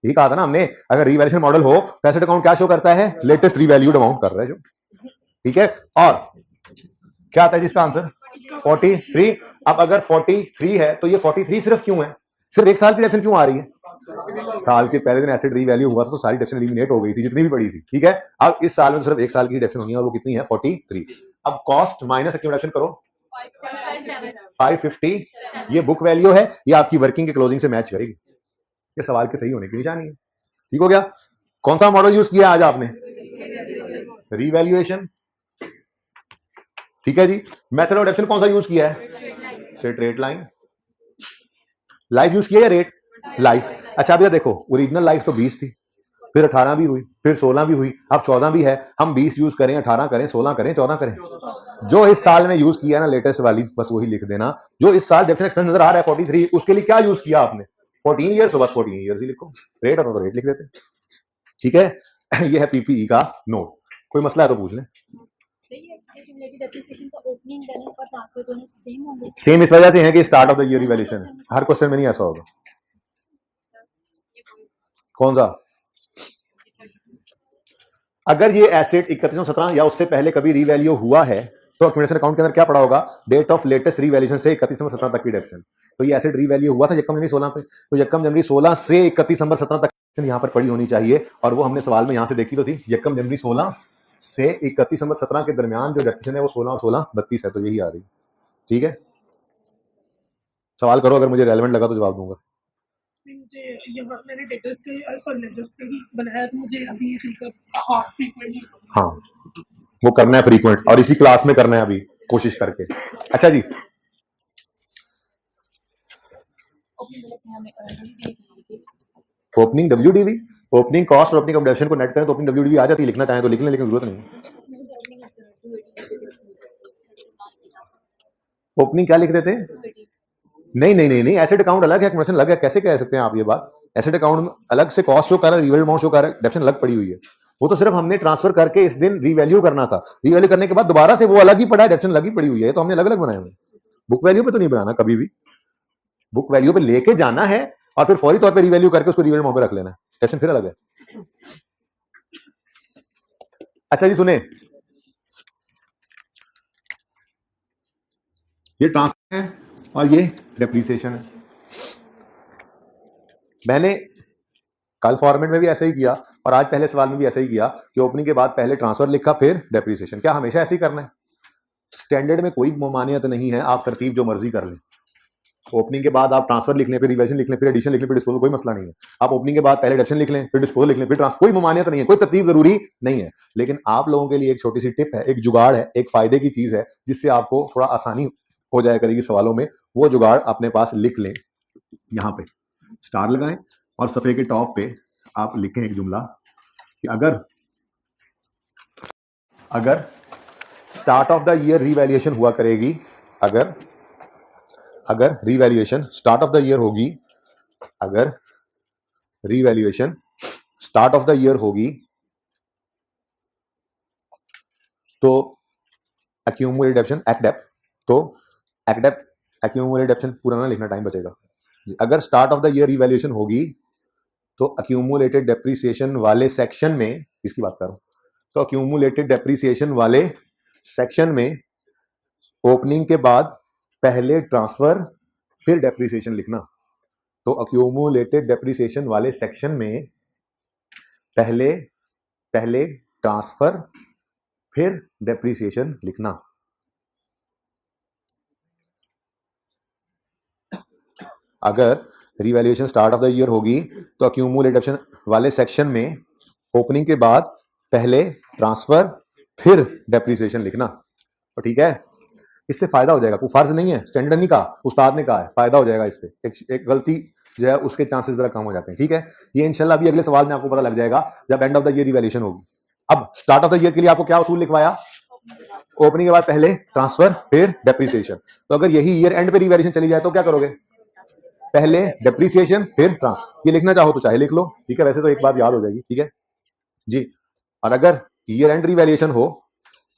यही कहा था ना हमने, अगर रीवैल्यूएशन मॉडल हो तो एसेट अकाउंट क्या शो करता है? लेटेस्ट रीवैल्यूड अमाउंट कर रहा है जो, ठीक है। और क्या आता है जिसका आंसर? 43। अब अगर 43 है तो ये 43 सिर्फ क्यों है? सिर्फ एक साल की डेप्शन क्यों आ रही है? साल के पहले दिन एसेट रीवैल्यू हुआ था तो सारी डेप्शन एलिमिनेट हो गई थी जितनी भी पड़ी थी, ठीक है। अब इस साल में सिर्फ एक साल की डेप्शन होनी है और वो कितनी है? 43। अब कॉस्ट माइनस एक्यूमुलेशन करो, 550। ये बुक वैल्यू है, ये आपकी वर्किंग के क्लोजिंग से मैच करेगी। ये सवाल के सही होने की निशानी है, ठीक हो गया। कौन सा मॉडल यूज किया आज आपने? रीवैल्यूएशन, ठीक है जी। मेथड ऑफ डेप्शन कौन सा यूज किया है? Straight line. लाइफ यूज किया या रेट? लाइफ। अच्छा अब ये देखो, ओरिजिनल लाइफ तो 20 थी, फिर 18 भी हुई, फिर 16 भी हुई, अब 14 भी है। हम 20 यूज करें, 18 करें, 16 करें, 14 करें? जो इस साल में यूज किया ना लेटेस्ट वाली, बस वही लिख देना। जो इस साल डेप्शन एक्सपेंस नजर आ रहा है 43, उसके लिए क्या यूज किया आपने? 14 ईयर्स, तो बस 14 ईयर्स ही लिखो। रेट और तो रेट लिख देते, ठीक है। ये है पीपीई का नोट। कोई मसला है तो पूछ लें। सेम इस वजह से है कि start of the year revaluation, her question में नहीं ऐसा होगा। कौन सा? अगर ये एसेट 31/17 या उससे पहले कभी रीवैल्यू हुआ है तो एक्यूमुलेशन अकाउंट के अंदर क्या पड़ा होगा? डेट ऑफ लेटेस्ट रीवैल्यूएशन से 31/17 तक की डेप्शन। तो ये एसेट रीवैल्यू हुआ था यकम जनवरी 16 पे, तो यकम जनवरी 16 से 31/17 तक यहाँ पर पड़ी होनी चाहिए। और वो हमने सवाल में यहाँ से देखी तो थी, यकम जनवरी 16 से 31/17 के दरमियान जो डेप्शन है वो 16 और 16 32 है, तो यही आ रही, ठीक है। सवाल करो, अगर मुझे रेलेवेंट लगा तो जवाब दूंगा। मुझे यहाँ मैंने डेटर से लेजर से ही बनाया, तो मुझे अभी फ्रीक्वेंटली, हाँ वो करना है फ्रीक्वेंट, और इसी क्लास में करना है अभी कोशिश करके। अच्छा जी, ओपनिंग डब्ल्यूडीवी, ओपनिंग कॉस्ट और ओपनिंग ऑब्जेक्शन को नेट करें तो ओपनिंग डब्ल्यूडीवी आ जाती है। लिखना चाहें तो लिख लें, लेकिन जरूरत नहीं। ओपनिंग क्या लिख देते हैं? नहीं नहीं नहीं नहीं, एसेट अकाउंट अलग है, एक्यूमुलेशन अलग है। कैसे कह सकते हैं आप ये बात? एसेट अकाउंट अलग से कॉस्ट शो कर रहा है, रिवैल्यू अमाउंट शो कर रहा है, डेप्शन अलग पड़ी हुई है। वो तो सिर्फ हमने ट्रांसफर करके इस दिन रिवैल्यू करना था, रिवैल्यू करने के बाद दोबारा से वो अलग ही पड़ा है, डेप्शन अलग ही पड़ी हुई है। तो हमने अलग अलग बनाए हुए। बुक वैल्यू पे तो नहीं बनाना कभी भी, बुक वैल्यू पे लेके जाना है और फिर फौरी तौर पे रिवैल्यू करके उसको रिवैल्यू अमाउंट पे रख लेना है, डेप्शन फिर अलग है। अच्छा जी सुने, ये ट्रांसफर है और ये डेप्रीसिएशन है। मैंने कल फॉर्मेट में भी ऐसा ही किया और आज पहले सवाल में भी ऐसा ही किया कि ओपनिंग के बाद पहले ट्रांसफर लिखा फिर डेप्रीसिएशन। क्या हमेशा ऐसे ही करना है? स्टैंडर्ड में कोई मान्यता नहीं है, आप तरतीब जो मर्जी कर लें। ओपनिंग के बाद आप ट्रांसफर लिख लें, फिर रिवर्जन लिख लें, फिर एडिशन लिख लें, फिर डिस्पोजल, कोई मसला नहीं है। आप ओपनिंग के बाद पहले एडिशन लिख लें, फिर डिस्पोजल लिख लें, फिर ट्रांसफर, कोई मान्यता नहीं है, कोई तरतीब जरूरी नहीं है। लेकिन आप लोगों के लिए एक छोटी सी टिप है, एक जुगाड़ है, एक फायदे की चीज है जिससे आपको थोड़ा आसानी हो जाया करेगी सवालों में। वो जुगाड़ अपने पास लिख लें, यहाँ पे स्टार लगाएं और सफे के टॉप पे आप लिखें एक जुमला कि अगर start of the year revaluation हुआ करेगी, अगर revaluation start of the year होगी, अगर revaluation start of the year होगी तो एक्यूमुलेटेड डेप्शन एक्डेप, तो एक्डेप एक्यूमुलेटेड डेप्शन पूरा ना लिखना, टाइम बचेगा। अगर start of the year revaluation होगी तो एक्यूमुलेटेड डेप्रीसिएशन वाले सेक्शन में, इसकी बात करूं तो एक्यूमुलेटेड डेप्रीसिएशन वाले सेक्शन में ओपनिंग के बाद पहले ट्रांसफर फिर डेप्रीसिएशन लिखना। तो एक्यूमुलेटेड डेप्रीसिएशन वाले सेक्शन में पहले ट्रांसफर फिर डेप्रीसिएशन लिखना। अगर revaluation start of the year होगी तो एक्यूमुलेटेड डेप्शन वाले सेक्शन में ओपनिंग के बाद पहले ट्रांसफर फिर डेप्रिसिएशन लिखना। तो ठीक है, इससे फायदा हो जाएगा, कोई फर्ज नहीं है, स्टैंडर्ड नहीं कहा, उस्ताद ने कहा है, फायदा हो जाएगा इससे। एक गलती जो है उसके चांसेस जरा कम हो जाते हैं। ठीक है, ये इंशाल्लाह अभी अगले सवाल में आपको पता लग जाएगा जब end of the year evaluation होगी। अब स्टार्ट ऑफ द ईयर के लिए आपको क्या उसूल लिखवाया? ओपनिंग के बाद पहले ट्रांसफर फिर डेप्रिसिएशन। तो अगर यही ईयर एंड पे रिवैल्यूएशन चली जाए तो क्या करोगे? पहले डेप्रिसिएशन फिर ट्रांसफर। ये लिखना चाहो तो चाहे लिख लो, ठीक है, वैसे तो एक बात याद हो जाएगी। ठीक है जी। और अगर ईयर एंड रिवैल्यूएशन हो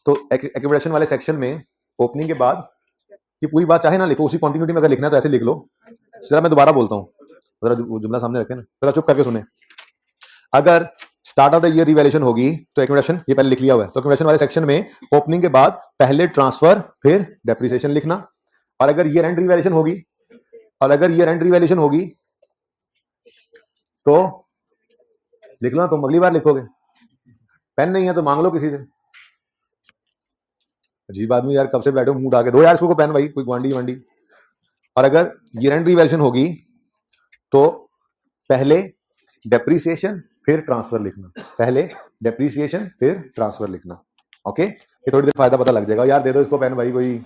तो एक्यूमुलेशन वाले सेक्शन में ओपनिंग के बाद ये पूरी बात चाहे ना लिखो, उसी कंटिन्यूटी में अगर लिखना है तो ऐसे लिख लो। जरा मैं दोबारा बोलता हूँ, जरा जुमला सामने रखें ना, जरा चुप करके सुने। अगर start of the year revaluation होगी तो एक्यूमुलेशन, ये पहले लिख लिया हुआ है, तो एक्यूमुलेशन वाले सेक्शन में ओपनिंग के बाद पहले ट्रांसफर फिर डेप्रिसिएशन लिखना। और अगर ईयर एंड रिवैल्यूएशन होगी, और अगर ईयर एंड रिवैल्यूएशन होगी तो लिख लो, तुम अगली बार लिखोगे। पेन नहीं है तो मांग लो किसी से। अजीब आदमी यार, कब से बैठो मुंह उठा के, दो यार इसको पेन भाई, कोई ग्वांडी वांडी। और अगर ईयर एंड रिवैल्यूएशन होगी तो पहले डेप्रिसिएशन फिर ट्रांसफर लिखना, पहले डेप्रिसिएशन फिर ट्रांसफर लिखना। ओके, ये थोड़ी देर फायदा पता लग जाएगा। यार दे दो इसको पेन भाई कोई।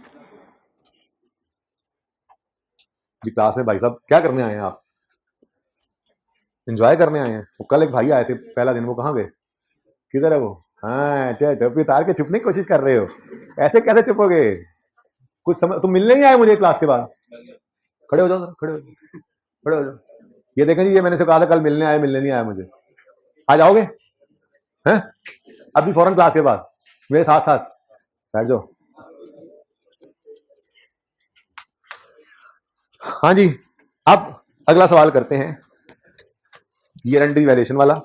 जी क्लास में भाई साहब क्या करने आए हैं आप? एंजॉय करने आए हैं? वो कल एक भाई आए थे पहला दिन, वो कहाँ गए? किधर है वो? हाँ, टोपी उतार के छुपने की कोशिश कर रहे हो, ऐसे कैसे छुपोगे? कुछ समझ, तुम मिलने ही आए मुझे क्लास के बाद? खड़े हो जाओ, खड़े हो जाओ, खड़े हो जाओ। ये देखें जी, ये मैंने से कहा था कल मिलने आए, मिलने नहीं आया मुझे। आ जाओगे हैं? अभी फौरन क्लास के बाद मेरे साथ साथ बैठ जाओ। हाँ जी, अब अगला सवाल करते हैं, ईयर एंड रिवैल्यूएशन वाला।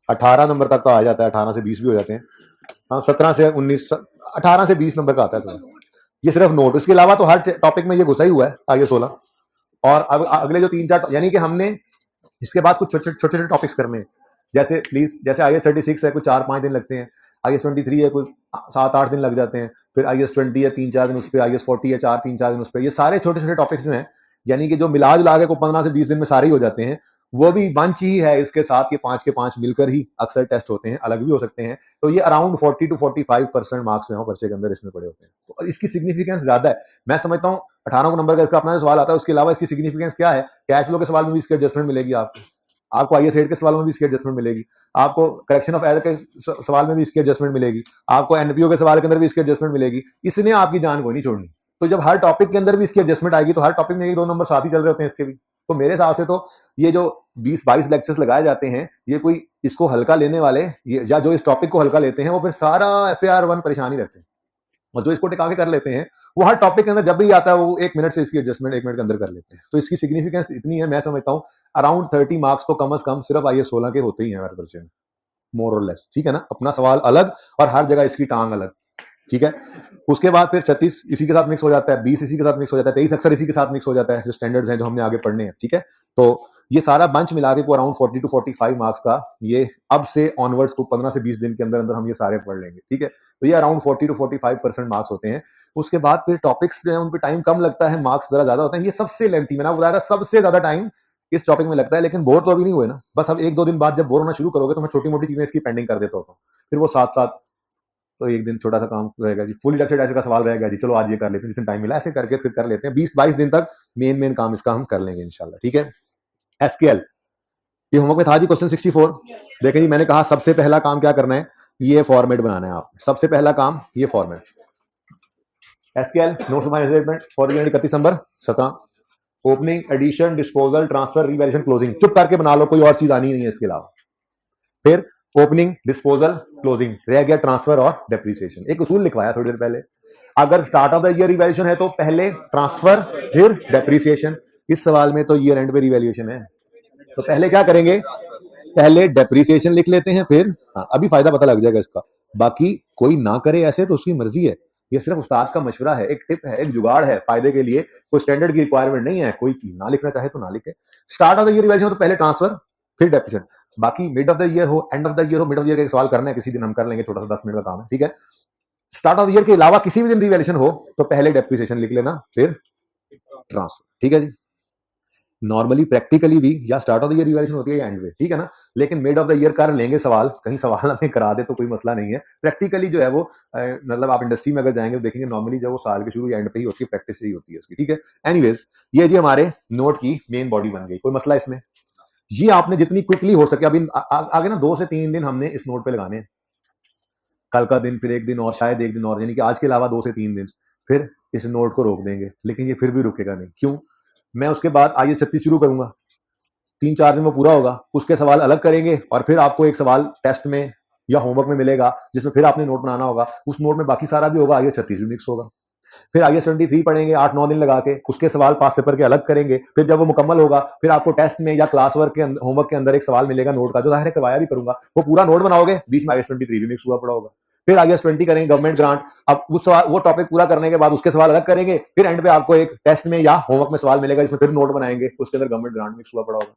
अठारह नंबर तक तो आ जाता है, 18 से 20 भी हो जाते हैं। हाँ, 17 से 19, 18 से 20 नंबर का आता है सवाल। ये सिर्फ नोट, इसके अलावा तो हर टॉपिक में ये घुसा ही हुआ है आगे 16। और अब अगले जो 3-4, यानी कि हमने इसके बाद कुछ छोटे छोटे टॉपिक्स करने हैं। जैसे प्लीज, जैसे IAS 36 है, कुछ 4-5 दिन लगते हैं। IAS 23 है, कुछ 7-8 दिन लग जाते हैं। फिर IAS 20 है, 3-4 दिन उस पर। IAS 40 है, 4-3-4 दिन उस पर। ये सारे छोटे छोटे टॉपिक्स जो हैं, यानी कि जो मिला जुला के को 15 से 20 दिन में सारे ही हो जाते हैं, वो भी बंच ही है इसके साथ। ये 5 के 5 मिलकर ही अक्सर टेस्ट होते हैं, अलग भी हो सकते हैं। तो ये अराउंड 40 to 45% मार्क्स जो है पर्चे के अंदर इसमें पड़े होते हैं। तो इसकी सिग्निफिकेंस ज्यादा है, मैं समझता हूँ। 18 को नंबर का इसका अपना सवाल आता है, उसके अलावा इसकी सिग्निफिकेंस क्या है? कैश फ्लो के सवाल में भी इसकी एडजस्टमेंट मिलेगी आपको IAS 8 के सवालों में भी इसकी एडजस्टमेंट मिलेगी, आपको करेक्शन ऑफ एरर के सवाल में भी इसकी एडजस्टमेंट मिलेगी, आपको NPO के सवाल के अंदर भी इसकी एडजस्टमेंट मिलेगी। इसने आपकी जान को नहीं छोड़नी। तो जब हर टॉपिक के अंदर भी इसकी एडजस्टमेंट आएगी तो हर टॉपिक में 1-2 नंबर साथ ही चल रहे होते हैं इसके भी। तो मेरे हिसाब से तो ये जो 20-22 लेक्चर्स लगाए जाते हैं, ये कोई इसको हल्का लेने वाले या जो इस टॉपिक को हल्का लेते हैं वो फिर सारा FAR 1 परेशान ही रहते हैं। और जो इसको टिका के कर लेते हैं वो हर टॉपिक के अंदर जब भी आता है वो 1 मिनट से इसकी एडजस्टमेंट 1 मिनट के अंदर कर लेते हैं। तो इसकी सिग्निफिकेंस इतनी है, मैं समझता हूँ अराउंड 30 मार्क्स तो कम से कम सिर्फ IAS 16 के होते ही हैं हमारे पर्चे में, मोर और लेस। ठीक है ना, अपना सवाल अलग और हर जगह इसकी टांग अलग। ठीक है, उसके बाद फिर 36 इसी के साथ मिक्स हो जाता है, 20 इसी के साथ मिक्स हो जाता है, 23 अक्सर इसी के साथ मिक्स हो जाता है, जो स्टैंडर्ड्स हैं जो हमने आगे पढ़ने हैं। ठीक है, तो ये सारा बंच मिला के को अराउंड 40 to 45 मार्क्स का, ये अब से ऑनवर्ड्स को 15 से 20 दिन के अंदर अंदर हम ये सारे पढ़ लेंगे। ठीक है, तो ये अराउंड 40 to 45% मार्क्स होते हैं। उसके बाद फिर टॉपिक्स जो है उन पर टाइम कम लगता है, मार्क्स जरा ज्यादा होते हैं। ये सबसे लेंथी, मैंने बताया था सबसे ज्यादा टाइम इस टॉपिक में लगता है। लेकिन बोर तो अभी नहीं हुए ना, बस अब 1-2 दिन बाद जब बोर होना शुरू करोगे तो मैं छोटी मोटी चीजें इसकी पेंडिंग कर देता होता हूँ, फिर वो साथ साथ। तो एक दिन छोटा सा काम रहेगा जी, फुल डेप्थ ऐसे का सवाल रहेगा जी, चलो आज ये कर लेते हैं, जितना टाइम मिला ऐसे करके फिर कर लेते हैं। 20-22 दिन तक मेन काम इसका हम कर लेंगे इंशाल्लाह। ठीक है, SQL ये होमवर्क में था जी, क्वेश्चन 64। देखें जी, मैंने कहा सबसे पहला काम क्या करना है, ये फॉर्मेट बनाना है आप। सबसे पहला काम ये format, SQL notes of statement for the 31 December 17, opening, addition, disposal, transfer, revaluation, closing. चुप करके बना लो, कोई और चीज आनी नहीं है इसके अलावा। फिर ओपनिंग, डिस्पोजल, क्लोजिंग, रह गया ट्रांसफर और डेप्रिसिएशन। एक उसूल लिखवाया थोड़ी देर पहले, अगर start of the year revaluation है तो पहले ट्रांसफर फिर डेप्रिसिएशन। इस सवाल में तो ईयर एंड पे रिवैल्यूएशन है, तो पहले क्या करेंगे, पहले डेप्रिसिएशन लिख लेते हैं, फिर अभी फायदा पता लग जाएगा इसका। बाकी कोई ना करे ऐसे तो उसकी मर्जी है, ये सिर्फ उस्ताद का मशवरा है, एक टिप है, एक जुगाड़ है फायदे के लिए, कोई स्टैंडर्ड की रिक्वायरमेंट नहीं है। कोई ना लिखना चाहे तो ना लिखे। Start of the year revaluation तो पहले ट्रांसफर फिर डेप्रिसिएशन। बाकी मिड ऑफ द ईयर हो, एंड ऑफ द ईयर हो, मिड ऑफ द ईयर का सवाल करना है किसी दिन, हम कर लेंगे, छोटा सा 10 मिनट का काम है। ठीक है, स्टार्ट ऑफ द ईयर के अलावा किसी भी दिन रिवैल्यूएशन हो तो पहले डेप्रिसिएशन लिख लेना, फिर ट्रांसफर, ठीक है जी। नॉर्मली प्रैक्टिकली भी या start of the year revaluation होती है या एंड में, ठीक है ना। लेकिन मिड ऑफ द ईयर कारण लेंगे सवाल, कहीं सवाल हमें करा दे तो कोई मसला नहीं है। प्रैक्टिकली जो है वो मतलब आप इंडस्ट्री में अगर जाएंगे तो देखेंगे नॉर्मली जो वो साल के शुरू या एंड पे ही होती है, प्रैक्टिस ही होती है उसकी, ठीक है। एनीवेज ये जी हमारे नोट की मेन बॉडी बन गई, कोई मसला इसमें। ये आपने जितनी क्विकली हो सके, अभी आगे ना 2 से 3 दिन हमने इस नोट पे लगाने हैं, कल का दिन, फिर एक दिन और, शायद एक दिन और, यानी कि आज के अलावा 2 से 3 दिन, फिर इस नोट को रोक देंगे। लेकिन ये फिर भी रुकेगा नहीं, क्यों? मैं उसके बाद आइए 36 शुरू करूंगा, 3-4 दिन में पूरा होगा, उसके सवाल अलग करेंगे और फिर आपको एक सवाल टेस्ट में या होमवर्क में मिलेगा जिसमें फिर आपने नोट बनाना होगा, उस नोट में बाकी सारा भी होगा, आइए 36 भी मिक्स होगा। फिर आइए 73 पढ़ेंगे 8-9 दिन लगा के, उसके सवाल पास पेपर के अलग करेंगे, फिर जब वो मुकम्मल होगा फिर आपको टेस्ट में या क्लास वर्क के होमवर्क के अंदर एक सवाल मिलेगा नोट का, जो जाहिर है करवाया भी करूंगा, वो पूरा नोट बनाओगे, बीच में IS-23 भी मिक्स हुआ पड़ा होगा। फिर IS-20 करेंगे गवर्नमेंट ग्रांट, अब वो टॉपिक पूरा करने के बाद उसके सवाल अलग करेंगे, फिर एंड पे आपको एक टेस्ट में या होमवर्क में सवाल मिलेगा जिसमें फिर नोट बनाएंगे, उसके अंदर गवर्नमेंट ग्रांट मिक्स हुआ पड़ा होगा।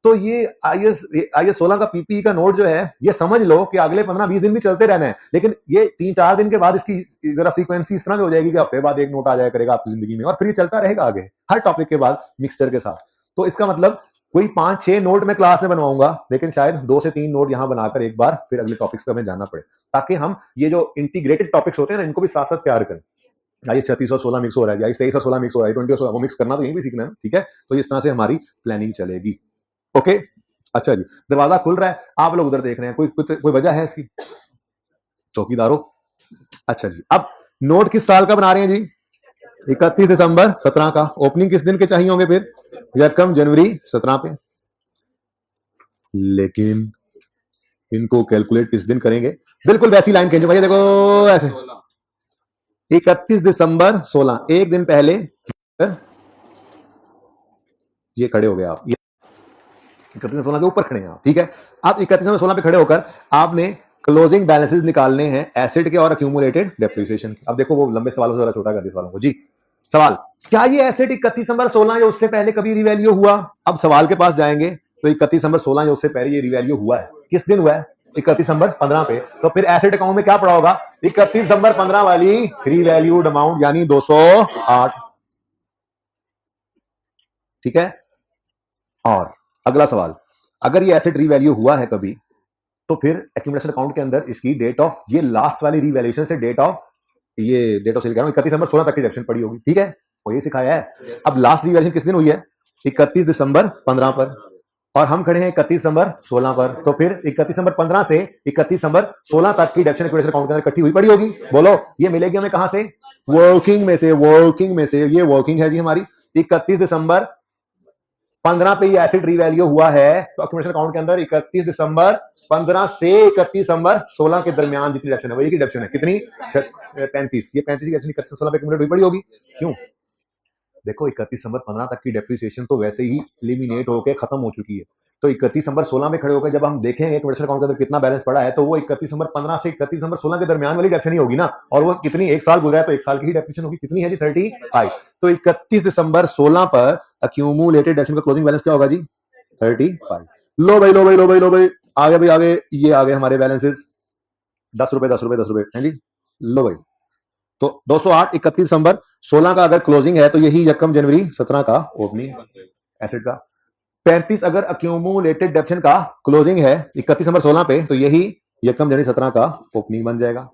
तो ये IS-16 का PPE का नोट जो है, ये समझ लो कि अगले 15-20 दिन भी चलते रहना है, लेकिन ये 3-4 दिन के बाद इसकी जरा फ्रीक्वेंसी इस तरह से हो जाएगी कि हफ्ते बाद एक नोट आ जाया करेगा आपकी जिंदगी में, और फिर ये चलता रहेगा आगे हर टॉपिक के बाद मिक्सचर के साथ। तो इसका मतलब कोई 5-6 नोट में क्लास में बनवाऊंगा, लेकिन शायद 2 से 3 नोट यहां बनाकर एक बार फिर अगले टॉपिक्स पे हमें जाना पड़े, ताकि हम ये जो इंटीग्रेटेड टॉपिक्स होते हैं ना, इनको भी साथ साथ तैयार करें। आइए 36 और 16 मिक्स हो रहा है, 23 और 16 मिक्स हो रहा है, 20 और 16 वो मिक्स करना तो यहीं भी सीखना है, ठीक है। तो इस तरह से हमारी प्लानिंग चलेगी। ओके, अच्छा जी, दरवाजा खुल रहा है, आप लोग उधर देख रहे हैं, कोई वजह है इसकी? चौकीदारों, अच्छा जी। अब नोट किस साल का बना रहे हैं जी? 31 दिसंबर 17 का। ओपनिंग किस दिन के चाहिए होंगे फिर? 1 जनवरी 17 पे। लेकिन इनको कैलकुलेट किस दिन करेंगे? बिल्कुल वैसी लाइन खींचो भैया, देखो ऐसे 31 दिसंबर 16, एक दिन पहले ये खड़े हो गए आप, 31-16 के ऊपर खड़े हैं आप, ठीक है। अब 31-16 पे खड़े होकर आपने क्लोजिंग बैलेंसेस निकालने हैं एसिड के और अक्यूमुलेटेड डेप्रिसिएशन के। अब देखो वो लंबे सवालों से जरा छोटा कर दिया सवालों को जी। सवाल, क्या ये एसिड 31 दिसंबर 16 या उससे पहले कभी रिवैल्यू हुआ? अब सवाल के पास जाएंगे तो 31 दिसंबर 16 या उससे पहले ये रिवैल्यू हुआ है, किस दिन हुआ है? 31 दिसंबर 15 पे। तो फिर एसिड अकाउंट में क्या पड़ा होगा? 31 दिसंबर 15 वाली रिवैल्यूड अमाउंट, यानी 208, ठीक है। और अगला सवाल, अगर ये एसिड रीवैल्यू हुआ है कभी, तो फिर एक्यूमुलेशन अकाउंट के अंदर इसकी डेट ऑफ, ये लास्ट वाली रिवैल्यूएशन से डेट ऑफ सेल कह रहा हूं, 31 दिसंबर 16 तक की डिडक्शन पड़ी होगी, ठीक है, वो ये सिखाया है। अब लास्ट रिवैल्यूएशन किस दिन हुई है? 31 दिसंबर 15 पर, और हम खड़े हैं 31 दिसंबर 16 पर, तो फिर 31 दिसंबर 15 से 31 दिसंबर 16 तक की डिडक्शन एक्यूमुलेशन अकाउंट के अंदर इकट्ठी हुई पड़ी होगी। बोलो, ये मिलेगी हमें कहां से? वर्किंग में से। वर्किंग में से, ये वर्किंग है जी हमारी। 31 दिसंबर 15 पे ये एसिड रीवैल्यू हुआ है, तो एक्यूमुलेशन अकाउंट के अंदर 31 दिसंबर 15 से 31 दिसंबर 16 के दरमियान जितनी डिडक्शन है वो एक ही डिडक्शन है, कितनी? 35। ये 35 की डिडक्शन 31 से 16 पे एक्यूमुलेट हुई पड़ी होगी। क्यों? देखो 31 दिसंबर 15 तक की डेप्रिसिएशन तो वैसे ही एलिमिनेट होकर खत्म हो चुकी है, तो 31 दिसंबर 16 में खड़े होकर जब हम देखेंगे एक्यूमुलेशन अकाउंट के अंदर कितना बैलेंस पड़ा है, तो वो 31 दिसंबर 15 से 31 दिसंबर 16 के दरमियान वाली डिडक्शन ही होगी ना। और वो कितनी, एक साल गुजरा है तो एक साल की ही डेप्रिसिएशन होगी, कितनी है जी? 35। तो 31 दिसंबर 16 पर एक्यूमुलेटेड डिडक्शन का क्लोजिंग बैलेंस क्या होगा जी? 35। लो भाई, लो भाई, लो भाई, लो भाई, आगे भाई, आगे ये आगे हमारे बैलेंसेस 10 रुपए 10 रुपए 10 रुपए हैं जी। लो भाई, तो 208 31 दिसंबर 16 का अगर क्लोजिंग है तो यही 1 जनवरी 17 का ओपनिंग एसिड का। 35 अगर अक्यूमुलेटेड डेप्शन का क्लोजिंग है 31 दिसंबर 16 पे, तो यही 1 जनवरी 17 का ओपनिंग बन जाएगा।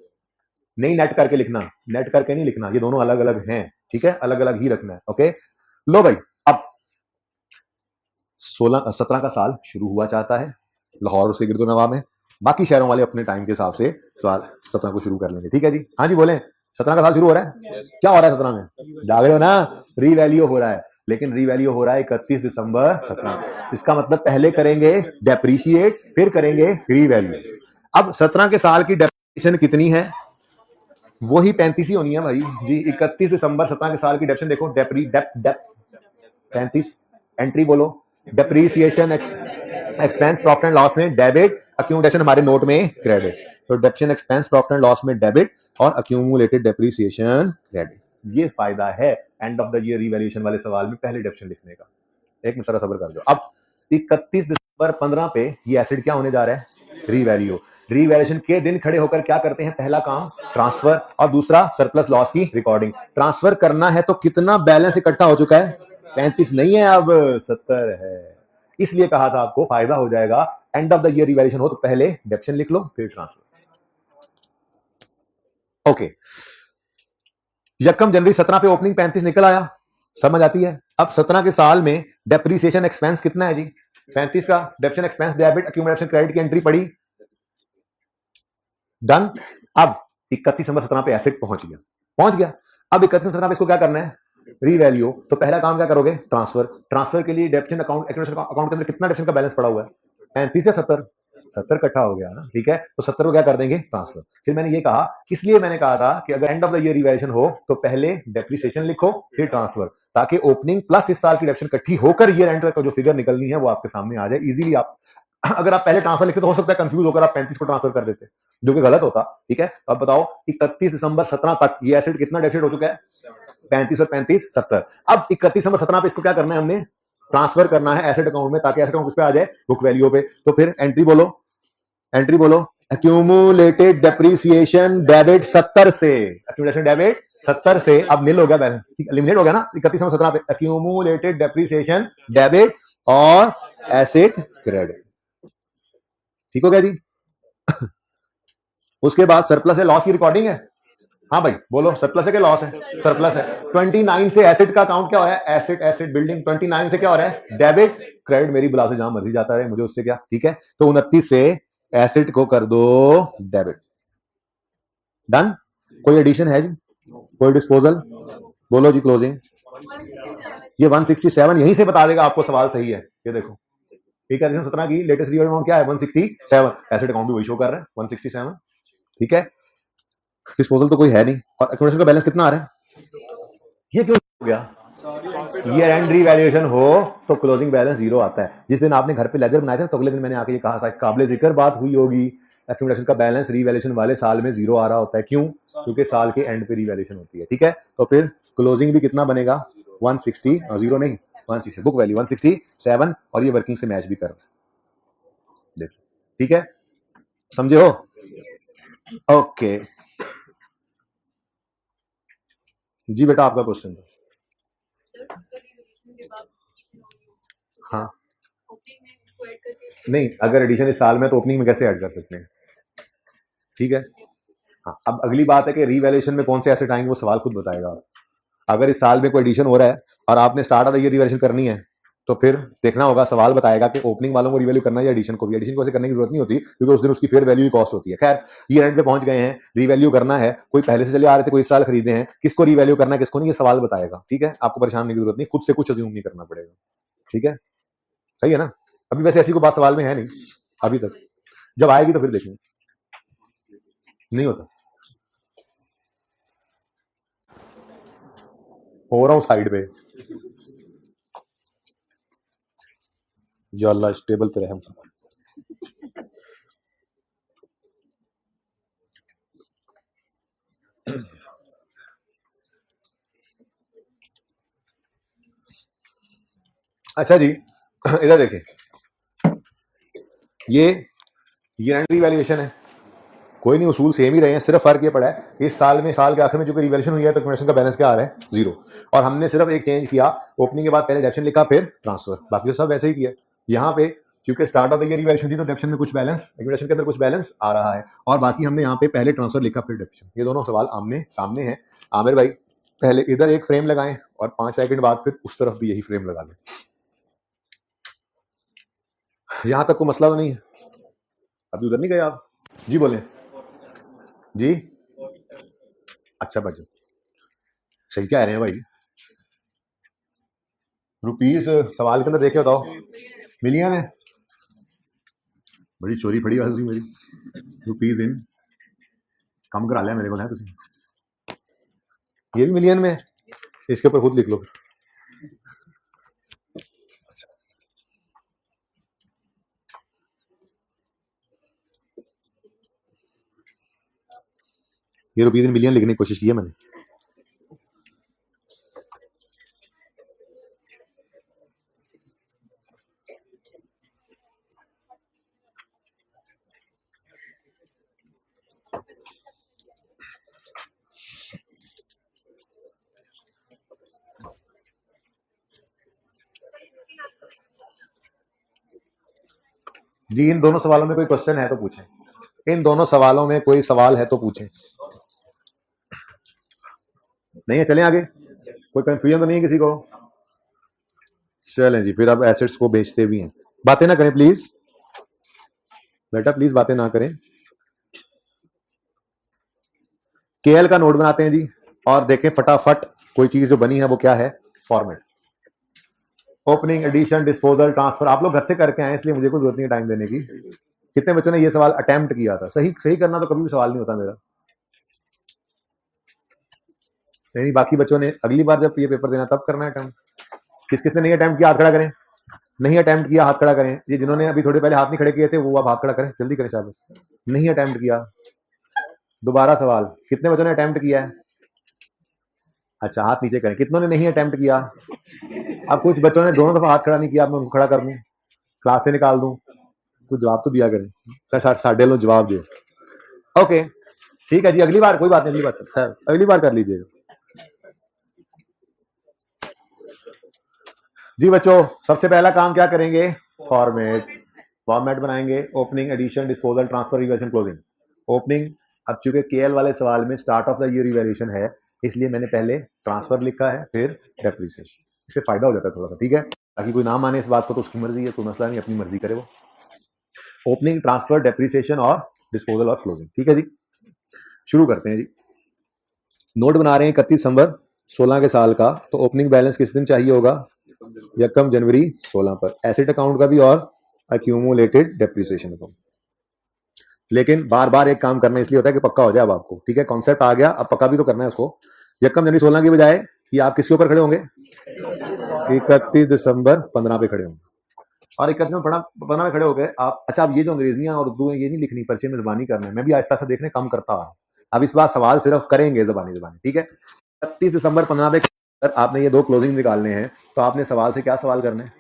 नहीं नेट करके लिखना, नेट करके नहीं लिखना, ये दोनों अलग अलग हैं, ठीक है, अलग अलग ही रखना है। ओके, लो भाई, अब 17 का साल शुरू हुआ चाहता है लाहौर से गिरदोनवा में, बाकी शहरों वाले अपने टाइम के हिसाब से साल 17 को शुरू कर लेंगे, ठीक है जी। हाँ जी बोले, 17 का साल शुरू हो रहा है। क्या हो रहा है 17 में? जाग रहे हो ना? रीवैल्यू हो रहा है, लेकिन रीवैल्यू हो रहा है 31 दिसंबर 17। इसका मतलब पहले करेंगे डेप्रीशिएट, फिर करेंगे रीवैल्यू। अब 17 के साल की डेप्रिसिएशन कितनी है? वही 35 ही होनी है भाई जी। 31 दिसंबर 17 के साल की डेप्रिसिएशन देखो, 35 एंट्री बोलो, depreciation expense profit and loss में डेबिट, अक्यूमुलेशन हमारे नोट में क्रेडिट। तो depreciation expense profit and loss में डेबिट और अक्यूमुलेटेड डेप्रीसिएशन क्रेडिट। ये फायदा है end of the year revaluation वाले सवाल में पहले डेप्रिसिएशन लिखने का। एक मिनट सब्र कर दो। अब 31 दिसंबर 15 पे ये एसिड क्या होने जा रहा है? रीवैल्यू। रीवैल्यूएशन के दिन खड़े होकर क्या करते हैं? पहला काम ट्रांसफर और दूसरा सरप्लस लॉस की रिकॉर्डिंग। ट्रांसफर करना है तो कितना बैलेंस इकट्ठा हो चुका है? 35 नहीं है, अब 70 है। इसलिए कहा था आपको फायदा हो जाएगा, end of the year revaluation हो तो पहले डेप्शन लिख लो फिर ट्रांसफर। ओके, यकम जनवरी 17 पे ओपनिंग 35 निकल आया, समझ आती है। अब 17 के साल में डेप्रीसिएशन एक्सपेंस कितना है जी? 35 का डेप्शन एक्सपेंस डेबिट एक्यूमुलेशन क्रेडिट की एंट्री पड़ी, डन। अब 31 दिसंबर 17 पे एसेट पहुंच गया। अब 31 17 पे इसको क्या करना है? रीवैल्यू। तो पहला काम क्या करोगे? ट्रांसफर। ट्रांसफर के लिए डेप्शन अकाउंट अकाउंट के अंदर कितना डेप्शन का बैलेंस पड़ा हुआ है? 35 या 70? 70 इकट्ठा हो गया ना, ठीक है। तो 70 को क्या कर देंगे? ट्रांसफर। फिर मैंने ये कहा, इसलिए मैंने कहा था कि अगर end of the year revaluation हो तो पहले डेप्रिसिएशन लिखो फिर ट्रांसफर, ताकि ओपनिंग प्लस इस साल की डेप्शन इकट्ठी होकर ईयर एंड तक जो फिगर निकलनी है वो आपके सामने आ जाए इजीली। आप अगर आप पहले ट्रांसफर लिखते तो हो सकता है कंफ्यूज होकर आप 35 को ट्रांसफर कर देते, जो कि गलत होता, ठीक है। अब बताओ 31 दिसंबर 17 तक ये एसेट कितना डेफिसिट हो चुका है? 35 और 35 70। अब 31 दिसंबर 17 पे इसको क्या करना है? हमने ट्रांसफर करना है एसेट अकाउंट में, ताकि एसेट अकाउंट उस पे आ जाए बुक वैल्यू पे। तो फिर एंट्री बोलो एक्यूमुलेटेड डेप्रीसिएशन डेबिट 70 से, एक्यूमुलेशन डेबिट 70 से अब नील हो गया बैलेंस, एलिमिनेट हो गया ना 31 दिसंबर 17 पे। एक्यूमुलेटेड डेप्रीसिएशन डेबिट और एसेट क्रेडिट, ठीक हो गया जी। उसके बाद सरप्लस है, लॉस की रिकॉर्डिंग है। हाँ भाई बोलो, सरप्लस है कि लॉस है? सरप्लस है। 29 से एसेट का अकाउंट क्या हो रहा है? Asset building. 29 से क्या हो रहा है? डेबिट क्रेडिट, मेरी बुला से जहां मर्जी जाता रहे, मुझे उससे क्या, ठीक है। तो 29 से एसेट को कर दो डेबिट, डन। कोई एडिशन है जी? कोई डिस्पोजल? बोलो जी क्लोजिंग। ये 167 यहीं से बता देगा आपको, सवाल सही है। ये देखो, ठीक है। 17 की लेटेस्ट रिवॉर्ड अमाउंट क्या है? 167। एसेट अकाउंट भी वही शो कर रहा है 167, ठीक है। डिस्पोजल तो कोई है नहीं, और एक्यूमुलेशन का बैलेंस कितना आ रहा है? ये क्यों हो गया? ईयर एंड रीवैल्यूएशन हो तो क्लोजिंग बैलेंस जीरो आता है। जिस दिन आपने घर पे लेजर बनाया था तो अगले दिन मैंने आके ये कहा था, काबिल जिक्र बात हुई होगी, एक्यूमुलेशन का बैलेंस रीवैल्यूएशन वाले साल में जीरो आ रहा होता है। क्यों? क्योंकि साल के एंड पे रीवैल्यूएशन होती है, ठीक है। तो फिर क्लोजिंग भी कितना बनेगा? 160, जीरो नहीं 160, बुक वैल्यू 167, और ये वर्किंग से मैच भी कर रहा है, देखिए, ठीक है, समझे हो? ओके जी बेटा, आपका क्वेश्चन। हाँ नहीं, अगर एडिशन इस साल में तो ओपनिंग में कैसे ऐड कर सकते हैं, ठीक है। हाँ, अब अगली बात है कि रीवैल्यूएशन में कौन से एसेट आएंगे, वो सवाल खुद बताएगा। अगर इस साल में कोई एडिशन हो रहा है और आपने start of the year revaluation करनी है, तो फिर देखना होगा, सवाल बताएगा कि ओपनिंग वालों को रिवैल्यू करना है या एडिशन को भी। एडिशन को ऐसे करने की जरूरत नहीं होती, क्योंकि उस दिन उसकी फेयर वैल्यू की कॉस्ट होती है। खैर, ईयर एंड पे पहुंच गए हैं, रिवैल्यू करना है। कोई पहले से चले आ रहे थे, कोई इस साल खरीदे हैं, किसको रिवैल्यू करना है किसको नहीं, ये सवाल बताएगा, ठीक है। आपको परेशान होने की जरूरत नहीं, खुद से कुछ अज्यूम नहीं करना पड़ेगा, ठीक है, सही है ना। अभी वैसे ऐसी कोई बात सवाल में है नहीं अभी तक, जब आएगी तो फिर देखेंगे। नहीं होता, हो रहा हूँ साइड पे, या अल्लाह इस टेबल पे रहम फरमा। अच्छा जी, इधर देखें, ये ईयर एंड रिवैल्यूएशन है, कोई नहीं, उसूल सेम ही रहे हैं, सिर्फ फर्क ये पड़ा है इस साल में, साल के आखिर में जो रिवैल्यूएशन हुई है तो एक्यूमुलेशन का बैलेंस क्या आ रहा है? जीरो। और हमने सिर्फ एक चेंज किया, ओपनिंग के बाद पहले डेप्शन लिखा फिर ट्रांसफर, बाकी तो सब वैसे ही किया। यहाँ पे क्योंकि start of the year revaluation थी तो डेप्शन में कुछ बैलेंस, एक्यूमुलेशन के अंदर कुछ बैलेंस आ रहा है, और बाकी हमने यहाँ पे पहले ट्रांसफर लिखा फिर डेप्शन। ये दोनों सवाल आमने सामने हैं। आमिर भाई पहले इधर एक फ्रेम लगाएं और 5 सेकंड बाद फिर उस तरफ भी यही फ्रेम लगा लें। यहां तक कोई मसला तो नहीं है? अभी उधर नहीं गए आप जी? बोले जी। अच्छा बच्चों, सही कह रहे हैं भाई। रुपीस सवाल के अंदर देखे बताओ, मिलियन है, बड़ी चोरी फड़ी वैसे मेरी। रुपीस इन कम करा लिया मेरे को, है तुम, ये भी मिलियन में है, इसके ऊपर खुद लिख लो। ये रुपीस इन मिलियन लिखने की कोशिश की है मैंने। जी इन दोनों सवालों में कोई क्वेश्चन है तो पूछें, इन दोनों सवालों में कोई सवाल है तो पूछें। नहीं है, चलें आगे, कोई कंफ्यूजन तो नहीं है किसी को? चलें जी, फिर अब एसेट्स को बेचते भी हैं। बातें ना करें प्लीज बेटा, प्लीज बातें ना करें। केएल का नोट बनाते हैं जी, और देखें फटाफट कोई चीज जो बनी है वो क्या है, format. Opening, addition, disposal, transfer आप लोग घर से करके आए, इसलिए मुझे कोई जरूरत नहीं टाइम देने की। कितने बच्चों ने ये सवाल अटेम्प्ट किया था? सही सही करना तो कभी भी सवाल नहीं होता मेरा। नहीं, बाकी बच्चों ने अगली बार जब ये पेपर देना तब करना है अटेम्प्ट। किस किसने नहीं अटेम्प्ट किया हाथ खड़ा करें। नहीं अटेम्प्ट किया हाथ खड़ा करें। ये जिन्होंने अभी थोड़े पहले हाथ नहीं खड़े किए थे वो अब हाथ खड़ा करें, जल्दी करें शाबाश। नहीं अटेम्प्ट किया, दोबारा सवाल, कितने बच्चों ने अटेम्प्ट किया है? अच्छा हाथ नीचे करें, कितनों ने नहीं अटेम्प्ट किया? अब कुछ बच्चों ने दोनों दफा हाथ खड़ा नहीं किया, अब मैं उनको खड़ा कर दूं, क्लास से निकाल दूं? कुछ जवाब तो दिया करें सर, साढ़े लो जवाब दे। ओके ठीक है जी, अगली बार कोई बात नहीं, अगली बार सर अगली बार कर लीजिएगा जी। बच्चों सबसे पहला काम क्या करेंगे, फॉर्मेट। फॉर्मेट बनाएंगे, opening, addition, disposal, transfer, revaluation, closing. Opening, अब चूंकि केएल वाले सवाल में start of the year revaluation है, इसलिए मैंने पहले ट्रांसफर लिखा है, फिर डेप्रिसिएशन। इससे फायदा हो जाता है थोड़ा सा, ठीक है। ताकि कोई ना माने इस बात को तो उसकी मर्जी है, कोई मसला नहीं, अपनी मर्जी करे वो। ओपनिंग, ट्रांसफर, डेप्रिसिएशन और डिस्पोजल और क्लोजिंग, ठीक है जी। शुरू करते हैं जी। नोट बना रहे हैं 31 दिसंबर 16 के साल का, तो ओपनिंग बैलेंस किस दिन चाहिए होगा, यकम जनवरी 16 पर। एसेट अकाउंट का भी और अक्यूमुलेटेड डेप्रिसिएशन अकाउंट। लेकिन बार बार एक काम करना इसलिए होता है कि पक्का हो जाए अब आपको, ठीक है। कॉन्सेप्ट आ गया, अब पक्का भी तो करना है उसको। यकम जनवरी 16 की बजाय कि आप किसके ऊपर खड़े होंगे, 31 दिसंबर 15 पे खड़े होंगे। और 31 15 में खड़े हो गए आप। अच्छा, अब ये जो अंग्रेजियां और उर्दू है ये नहीं लिखनी, पर्चे में जबानी करना है। मैं भी आहिस्ता से देखने कम करता आ। अब इस बार सवाल सिर्फ करेंगे जबानी जबानी, ठीक है। 31 दिसंबर 15 पे आपने ये दो क्लोजिंग निकालने हैं, तो आपने सवाल से क्या सवाल करना है,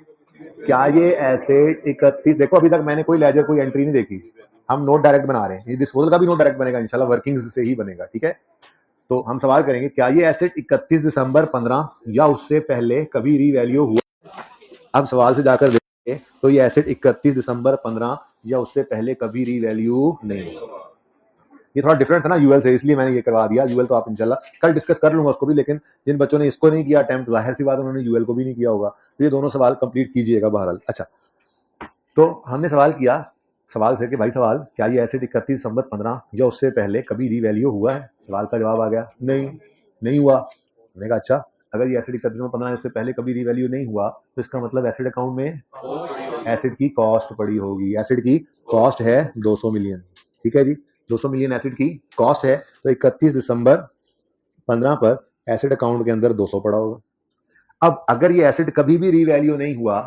क्या ये एसेट 31, देखो अभी तक मैंने कोई लेजर कोई एंट्री नहीं देखी, हम नोट डायरेक्ट बना रहे हैं। ये डिस्पोजल का भी नोट डायरेक्ट बनेगा इंशाल्लाह, वर्किंग से ही बनेगा, ठीक है। तो हम सवाल करेंगे, क्या ये एसेट 31 दिसंबर 15 या उससे पहले कभी रीवैल्यू हुआ। अब सवाल से जाकर देखेंगे तो ये एसेट 31 दिसंबर 15 या उससे पहले कभी रीवैल्यू नहीं हुआ। ये थोड़ा डिफरेंट था ना यूएल से, इसलिए मैंने ये करवा दिया। यूएल तो आप इंशाल्लाह कल डिस्कस कर लूंगा उसको भी, लेकिन जिन बच्चों ने इसको नहीं किया अटेम्प्ट, जाहिर सी बात उन्होंने यूएल को भी नहीं किया होगा, तो ये दोनों सवाल कंप्लीट कीजिएगा बहरहाल। अच्छा, तो हमने सवाल किया, सवाल से कि भाई सवाल, क्या ये एसेट 31 दिसंबर 15 या उससे पहले कभी रीवैल्यू हुआ है। सवाल का जवाब आ गया नहीं, नहीं हुआ। हमने कहा अच्छा, अगर ये एसेट 31 दिसंबर 15 उससे पहले कभी रीवैल्यू नहीं हुआ, तो इसका मतलब एसेट अकाउंट में एसेट की कॉस्ट पड़ी होगी। एसेट की कॉस्ट है 200 मिलियन, ठीक है जी। 200 मिलियन एसेट की कॉस्ट है, तो 31 दिसंबर 15 पर एसेट अकाउंट के अंदर 200 पड़ा होगा। अब अगर ये एसेट कभी भी रीवैल्यू नहीं हुआ,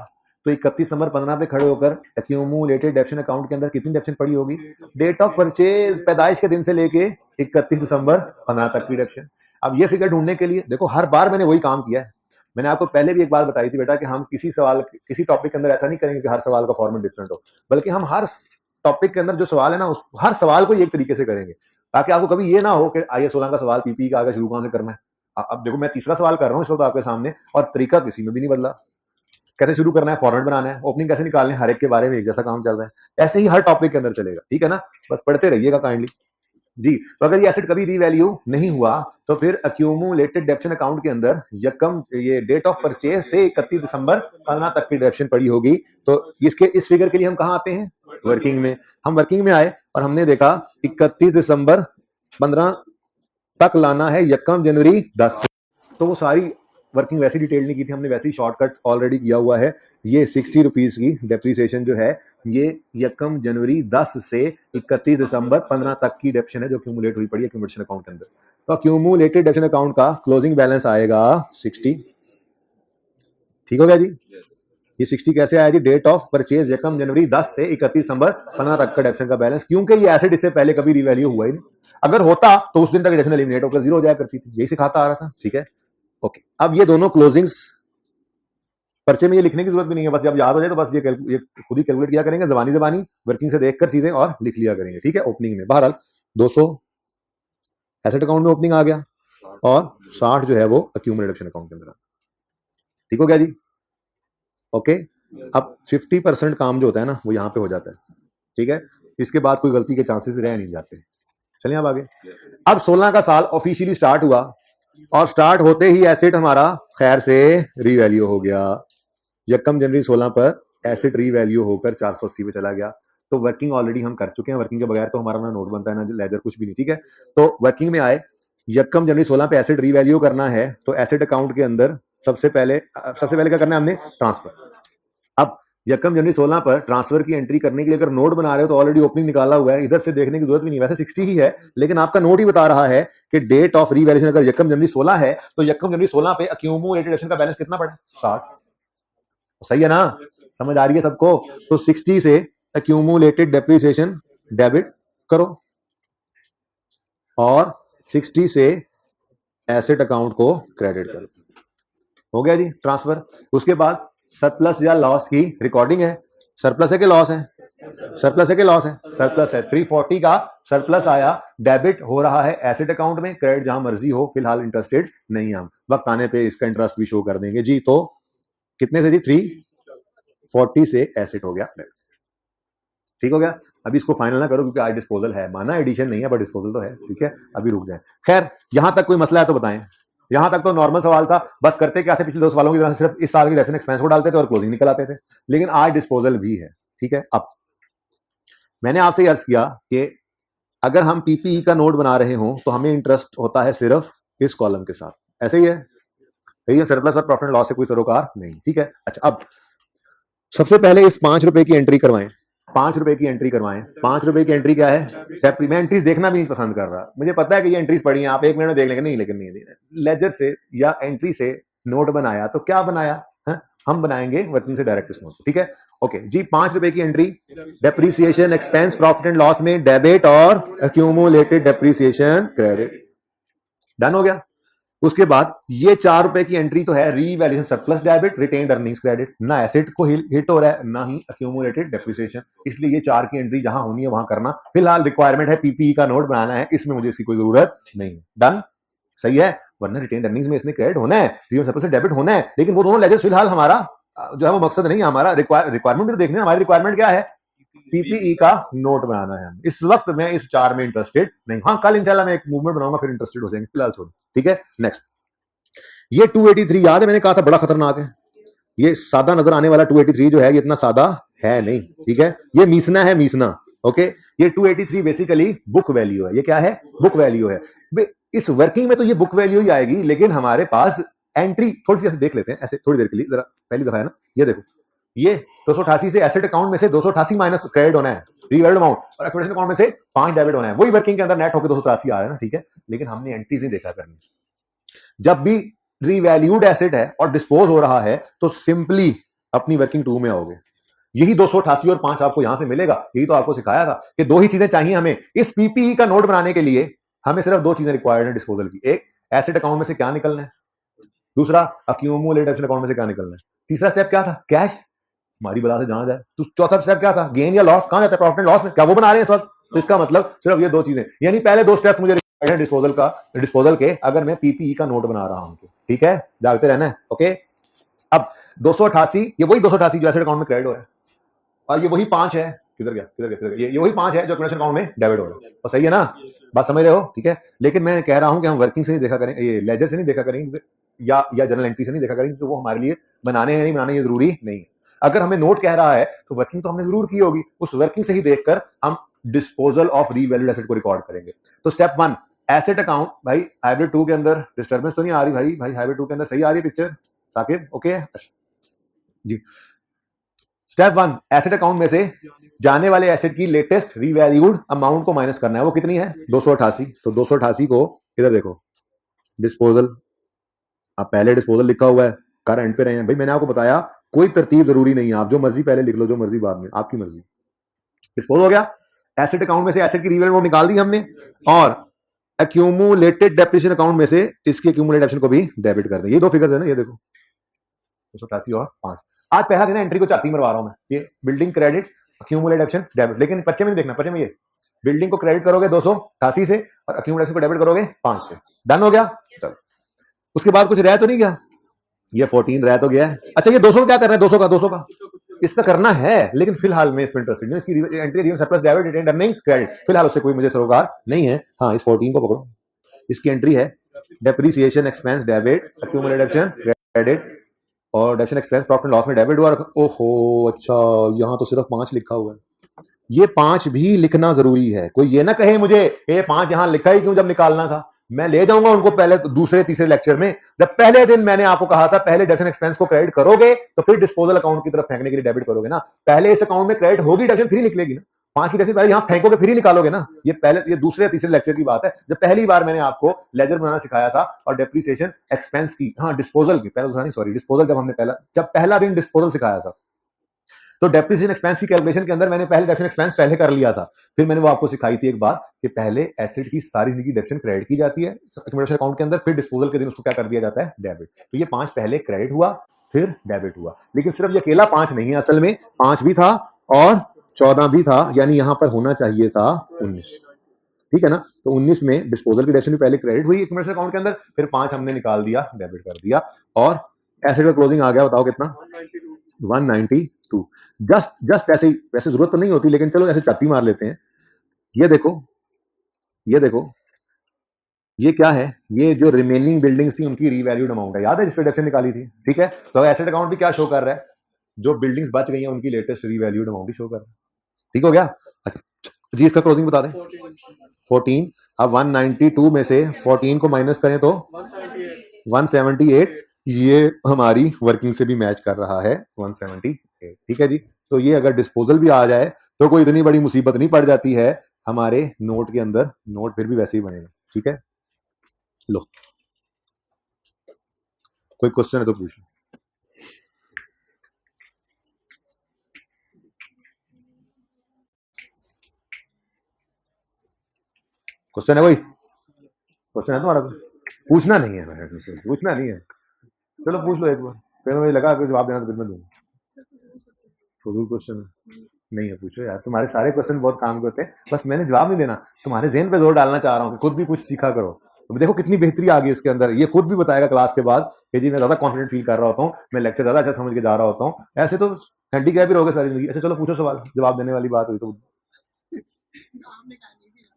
तो 31 दिसंबर 15 पे खड़े होकर एक्यूमुलेटेड डेप्शन अकाउंट के अंदर कितनी डेप्शन पड़ी होगी, डेट ऑफ परचेज, पैदाइश के दिन से लेके 31 दिसंबर 15 तक की डेप्शन। अब ये फिगर ढूंढने के लिए देखो, हर बार मैंने वही काम किया है। मैंने आपको पहले भी एक बात बताई थी बेटा कि हम किसी सवाल, किसी टॉपिक के अंदर ऐसा नहीं करेंगे कि हर सवाल का फॉर्मेट डिफरेंट हो, बल्कि हम हर टॉपिक के अंदर जो सवाल है ना, उस हर सवाल को एक तरीके से करेंगे, ताकि आपको कभी ये ना हो कि आइए 16 का सवाल पीपी का आगे शुरू कहां से करना है। अब देखो मैं तीसरा सवाल कर रहा हूं इस वक्त आपके सामने, और तरीका किसी में भी नहीं बदला। कैसे शुरू करना है, फॉर्मेट बनाना है, ओपनिंग कैसे निकालने है, हर एक के बारे में एक जैसा काम चल रहा है। ऐसे ही हर टॉपिक के अंदर चलेगा, ठीक है ना। बस पढ़ते रहिएगा काइंडली जी। तो अगर ये एसेट कभी रीवैल्यू नहीं हुआ, तो फिर अक्यूमुलेटेड डेप्शन अकाउंट के अंदर यकम ये डेट ऑफ परचेज से 31 दिसंबर 15 तक की डेप्शन पड़ी होगी। तो इसके इस फिगर के लिए हम कहां आते हैं, वर्किंग में। हम वर्किंग में आए और हमने देखा 31 दिसंबर 15 तक लाना है यकम जनवरी 10 से। तो वो सारी वर्किंग वैसी डिटेल नहीं की थी हमने, वैसे ही शॉर्टकट ऑलरेडी किया हुआ है। ये 60 रुपीज की डेप्रिसिएशन जो है, ये यकम जनवरी 10 से 31 दिसंबर 15 तक की डेप्शन है जो एक्यूमुलेट हुई पड़ी है एक्यूमुलेशन अकाउंट के अंदर। तो एक्यूमुलेटेड डेप्शन अकाउंट का क्लोजिंग बैलेंस आएगा 60, ठीक हो गया जी। ये 60 कैसे आया जी, डेट ऑफ परचेज यकम जनवरी 10 से 31 दिसंबर 15 तक का डेप्शन का बैलेंस, क्योंकि ये एसेट इससे पहले कभी रिवैल्यू हुआ ही नहीं। अगर होता तो उस दिन तक डेप्शन एलिमिनेट होकर जीरो हो जाया करती थी, यही सिखाता आ रहा था, ठीक है। ओके, अब ये दोनों क्लोजिंग्स पर्चे में ये लिखने की जरूरत भी नहीं है, बस जब याद हो जाए तो बस ये खुद ही कैलकुलेट किया करेंगे, जबानी जबानी वर्किंग से देखकर चीजें और लिख लिया करेंगे, ठीक है। ओपनिंग में बहरहाल 200 एसेट अकाउंट में ओपनिंग आ गया, और 60 जो है वो एक्यूमुलेशन अकाउंट के अंदर, ठीक हो गया जी। ओके, अब 50% काम जो होता है ना वो यहाँ पे हो जाता है। ठीक है, इसके बाद कोई गलती के चांसेस रह नहीं जाते। चलिए अब आगे। अब 16 का साल ऑफिशियली स्टार्ट हुआ और स्टार्ट होते ही एसेट हमारा खैर से रीवैल्यू हो गया। यकम जनवरी 16 पर एसेट रीवैल्यू होकर 480 पे चला गया। तो वर्किंग ऑलरेडी हम कर चुके हैं, वर्किंग के बगैर तो हमारा ना नोट बनता है ना लेजर, कुछ भी नहीं, ठीक है। तो वर्किंग में आए, यकम जनवरी 16 पे एसेट रीवैल्यू करना है, तो एसेट अकाउंट के अंदर सबसे पहले क्या करना है हमने, ट्रांसफर। अब यकम जनवरी 16 पर ट्रांसफर की एंट्री करने के लिए अगर नोट बना रहे हो तो ऑलरेडी ओपनिंग निकाला हुआ है, इधर से देखने की जरूरत भी नहीं, वैसे 60 ही है, लेकिन आपका नोट ही बता रहा है कि डेट ऑफ रीवैल्यूएशन अगर यकम जनवरी 16 है तो यकम जनवरी 16 पे अक्यूमुलेटेड एसेट का बैलेंस कितना पड़ा, 60। सही है ना, समझ आ रही है सबको। तो 60 से अक्यूमुलेटेड डेप्रिसिएशन डेबिट करो और 60 से एसेट अकाउंट को क्रेडिट करो। हो गया जी ट्रांसफर। उसके बाद सरप्लस या लॉस की रिकॉर्डिंग है। सरप्लस है कि लॉस है, सरप्लस है कि लॉस है, सरप्लस है। 340 का सरप्लस आया, डेबिट हो रहा है एसेट अकाउंट में, क्रेडिट जहां मर्जी हो, फिलहाल इंटरेस्टेड नहीं, हम वक्त आने पे इसका इंटरेस्ट भी शो कर देंगे जी। तो कितने से जी, 340 से एसेट हो गया, ठीक हो गया। अभी इसको फाइनल ना करो क्योंकि आज डिस्पोजल है, माना एडिशन नहीं है बट डिस्पोजल तो है, ठीक है, अभी रुक जाए। खैर यहां तक कोई मसला है तो बताएं। यहां तक तो नॉर्मल सवाल था, बस करते क्या थे पिछले 2 सवालों की तरह, सिर्फ इस साल के डेफिनेट एक्सपेंस को डालते थे और क्लोजिंग निकल आते थे, लेकिन आज डिस्पोजल भी है, ठीक है। अब मैंने आपसे अर्ज किया कि अगर हम पीपीई का नोट बना रहे हो तो हमें इंटरेस्ट होता है सिर्फ इस कॉलम के साथ, ऐसे ही है, सही है, सरप्लस और प्रॉफिट एंड लॉस से कोई सरोकार नहीं, ठीक है। अच्छा, अब सबसे पहले इस 5 रुपए की एंट्री करवाएं, 5 रुपए की एंट्री करवाएं। 5 रुपए की एंट्री क्या है, मैं एंट्रीज देखना भी नहीं पसंद कर रहा, मुझे पता है कि ये एंट्रीज पड़ी हैं, आप 1 मिनट में देख लेंगे, नहीं, लेकिन नहीं, लेजर से या एंट्री से नोट बनाया तो क्या बनाया है, हम बनाएंगे वर्किंग से डायरेक्ट इस नोट, ठीक है। ओके जी, 5 रुपए की entry, depreciation expense profit and loss में डेबिट और अक्यूमुलेटेड डेप्रीसिएशन क्रेडिट, डन हो गया। उसके बाद ये 4 रुपए की एंट्री तो है revaluation surplus debit retained earnings credit, ना एसेट को हिट हो रहा है ना ही अक्यूमुलेटेड डेप्रिसिएशन, इसलिए ये 4 की एंट्री जहां होनी है वहां करना। फिलहाल रिक्वायरमेंट है पीपीई का नोट बनाना है, इसमें मुझे इसकी कोई जरूरत नहीं है, डन, सही है। वरना रिटेन्ड अर्निंग्स में इसने क्रेडिट होना है, सरप्लस से डेबिट होना है, लेकिन वो दोनों लेजर्स फिलहाल हमारा जो है वो मकसद नहीं है, हमारा रिक्वायरमेंट भी तो देखना है। हमारी रिक्वायरमेंट क्या है, पीपीई का नोट बनाना है। इस वक्त मैं इस 4 में इंटरेस्टेड नहीं, हाँ कल इंशाल्लाह मैं एक मूवमेंट बनाऊंगा फिर इंटरेस्टेड हो जाएंगे, फिलहाल छोड़ो, ठीक है। नेक्स्ट, ये 283 याद है मैंने कहा था बड़ा खतरनाक है, ये सादा नजर आने वाला 283 जो है ये इतना सादा है नहीं, ठीक है, ये मीसना है, मीसना, ओके। ये 283 बेसिकली बुक वैल्यू है, ये क्या है, बुक वैल्यू है। इस वर्किंग में तो ये बुक वैल्यू ही आएगी, लेकिन हमारे पास एंट्री थोड़ी सी ऐसे देख लेते हैं, ऐसे थोड़ी देर के लिए, जरा पहली दफा है ना, ये देखो, ये 288 से एसेट अकाउंट में से 288 माइनस क्रेडिट होना है, रीवैल्यूड अमाउंट, और एक्विजिशन अकाउंट में से 5 डेबिट होना है, वही वर्किंग के अंदर नेट होकर 283 आ रहा है ना, ठीक है। लेकिन हमने एंट्रीज नहीं देखा करनी। जब भी रीवैल्यूड एसेट है और डिस्पोज हो रहा है तो सिंपली अपनी वर्किंग 2 में आओगे, यही 288 और 5 आपको यहां से मिलेगा। यही तो आपको सिखाया था कि 2 ही चीजें चाहिए हमें इस पीपीई का नोट बनाने के लिए, हमें सिर्फ 2 चीजें रिक्वायर्ड है डिस्पोजल की, एक एसेट अकाउंट में से क्या निकलना है, दूसरा अक्यूमुलेटेड एसेट अकाउंट में से क्या निकलना है, तीसरा स्टेप क्या था, कैश, हमारी बला से जहां जाए, तो चौथा स्टेप क्या था, गेन या लॉस, कहां जाता है, प्रॉफिट एंड लॉस में, क्या वो बना रहे हैं इस वक्त। तो इसका मतलब सिर्फ ये 2 चीजें, यानी पहले 2 स्टेप्स मुझे डिस्पोजल का, डिस्पोजल के, अगर मैं पीपीई का नोट बना रहा हूं तो, ठीक है, जागते रहना है, ओके। अब 288, ये वही 288 जो एसेट अकाउंट में क्रेडिट हो रहा है, और ये वही 5 है, किधर गया, किधर गया, किधर गया, ये वही 5 है जो एक्विजिशन अकाउंट में डेबिट हो रहा है, तो सही है ना, बात समझ रहे हो, ठीक है। लेकिन मैं कह रहा हूं कि हम वर्किंग से नहीं देखा करें, ये लेजर से नहीं देखा करेंगे या जनरल एंट्री से नहीं देखा करेंगे, तो वो हमारे लिए बनाने हैं नहीं बनाने ये जरूरी नहीं है। अगर हमें नोट कह रहा है तो वर्किंग तो हमने जरूर की होगी, उस वर्किंग से ही देखकर हम डिस्पोजल ऑफ रीवैल्यूड एसेट को रिकॉर्ड करेंगे। तो स्टेप 1 एसेट अकाउंट, भाई हाइब्रिड 2 के अंदर डिस्टर्बेंस तो नहीं आ रही, भाई हाइब्रिड 2 के अंदर सही आ रही है पिक्चर साकिब, ओके जी। स्टेप 1 एसेट अकाउंट में से जाने वाले एसेट की लेटेस्ट रीवैल्यूड अमाउंट को माइनस करना है, वो कितनी है 288, तो 288 को इधर देखो डिस्पोजल, आप पहले डिस्पोजल लिखा हुआ है, कर एंड पे रहे हैं, भाई मैंने आपको बताया कोई तरतीब जरूरी नहीं है, आप जो मर्जी पहले लिख लो, जो मर्जी बाद में, आपकी मर्जी। डिस्पोज हो गया, एसेट अकाउंट में से एसेट की रीवैल्यूड निकाल दी हमने, और एक्यूमुलेटेड डेप्रिसिएशन अकाउंट में से इसके एक्यूमुलेटेड डेप्रिसिएशन को भी डेबिट कर दें। ये 2 फिगर्स है ना, ये देखो 288 और 5। आज पहला दिन है, एंट्री को चाटी मरवा रहा हूं मैं, ये building credit accumulated depreciation debit, लेकिन पर्चे में नहीं देखना, पर्चे में ये बिल्डिंग को क्रेडिट करोगे 288 से और अक्यूमुलेशन को डेबिट करोगे 5 से, डन हो गया। चलो उसके बाद कुछ रह तो नहीं गया, ये 14 रह तो गया है। अच्छा ये 200 क्या कर रहे हैं, 200 का इसका करना है, लेकिन फिलहाल मैं इसमें इंटरेस्टेड नहीं। इसकी entry surplus debit retain earnings credit, फिलहाल उससे कोई मुझे सरोकार नहीं है। हाँ, इस 14 को पकड़ो, इसकी एंट्री है depreciation expense debit, accumulation credit और डेप्रिसिएशन एक्सपेंस प्रॉफिट लॉस में डेबिट हुआ। ओहो अच्छा, यहाँ तो सिर्फ 5 लिखा हुआ है, ये 5 भी लिखना जरूरी है। कोई ये ना कहे मुझे ये 5 यहां लिखा ही क्यों जब निकालना था। मैं ले जाऊंगा उनको पहले दूसरे तीसरे लेक्चर में, जब पहले दिन मैंने आपको कहा था पहले डेबिट एक्सपेंस को क्रेडिट करोगे तो फिर डिस्पोजल अकाउंट की तरफ फेंकने के लिए डेबिट करोगे ना। पहले इस अकाउंट में क्रेडिट होगी, डेबिट फिर निकलेगी ना। 5 की डेबिट पहले यहां फेंकोगे फिर ही निकालोगे ना। ये पहले, ये दूसरे तीसरे लेक्चर की बात है, जब पहली बार मैंने आपको लेजर बनाना सिखाया था और डेप्रिसिएशन एक्सपेंस की, हाँ डिस्पोजल की, पहले सॉरी डिस्पोजल, जब पहला दिन डिस्पोजल सिखाया था तो डेप्रिसिएशन एक्सपेंस की कैलकुलेशन के अंदर मैंने पहले डेप्रिसिएशन एक्सपेंस पहले कर लिया था। फिर मैंने वो आपको सिखाई थी एक बात कि पहले एसेट की सारी जिंदगी डेप्रिसिएशन क्रेडिट की जाती है एक्यूमुलेशन अकाउंट के अंदर, फिर डिस्पोजल के दिन उसको क्या कर दिया जाता है, डेबिट। तो ये 5 पहले क्रेडिट हुआ फिर डेबिट हुआ, लेकिन सिर्फ ये अकेला 5 नहीं है, असल में 5 भी था और 14 भी था, यानी यहां पर होना चाहिए था 19। ठीक है ना। तो 19 में डिस्पोजल की डेप्रिसिएशन पहले क्रेडिट हुई एक्यूमुलेशन अकाउंट के अंदर, फिर 5 हमने निकाल दिया, डेबिट कर दिया, और एसेट का क्लोजिंग आ गया, बताओ कितना, 192। जस्ट ऐसे ही, वैसे जरूरत तो नहीं होती लेकिन चलो ऐसे चाटी मार लेते हैं। ये देखो, ये देखो, ये क्या है, ये जो रिमेनिंग बिल्डिंग्स थी उनकी रीवैल्यूड अमाउंट है, याद है जिससे डेप्रिसिएशन निकाली थी। ठीक है, तो एसेट अकाउंट भी क्या शो कर रहा है, जो बिल्डिंग्स बच गई हैं उनकी लेटेस्ट रीवैल्यूड अमाउंट ही शो कर रहा है। ठीक हो गया। अच्छा जी, इसका क्लोजिंग बता दें, 14। अब 192 में से 14 को माइनस करें तो 178, ये हमारी वर्किंग से भी मैच कर रहा है, 178। ठीक है जी। तो ये अगर डिस्पोजल भी आ जाए तो कोई इतनी बड़ी मुसीबत नहीं पड़ जाती है हमारे नोट के अंदर, नोट फिर भी वैसे ही बनेगा। ठीक है, लो कोई क्वेश्चन है तो पूछ लो। क्वेश्चन है कोई, क्वेश्चन है तुम्हारा? पूछना नहीं है, पूछना नहीं है, चलो पूछ लो एक बार, फिर मुझे लगा कोई जवाब देना तो फिर मैं दूंगा। फजूल क्वेश्चन नहीं है, पूछो यार, तुम्हारे सारे क्वेश्चन बहुत काम के होते हैं, बस मैंने जवाब नहीं देना, तुम्हारे ज़हन पे जोर डालना चाह रहा हूँ कि खुद भी कुछ सीखा करो। तो देखो कितनी बेहतरी आ गई इसके अंदर, ये खुद भी बताएगा क्लास के बाद कि जी मैं ज्यादा कॉन्फिडेंट फील कर रहा होता हूँ, मैं लेक्चर ज्यादा अच्छा समझ के जा रहा होता हूँ। ऐसे तो हैंडीकैप ही रहोगे सारी जिंदगी। अच्छा चलो पूछो सवाल, जवाब देने वाली बात हुई तो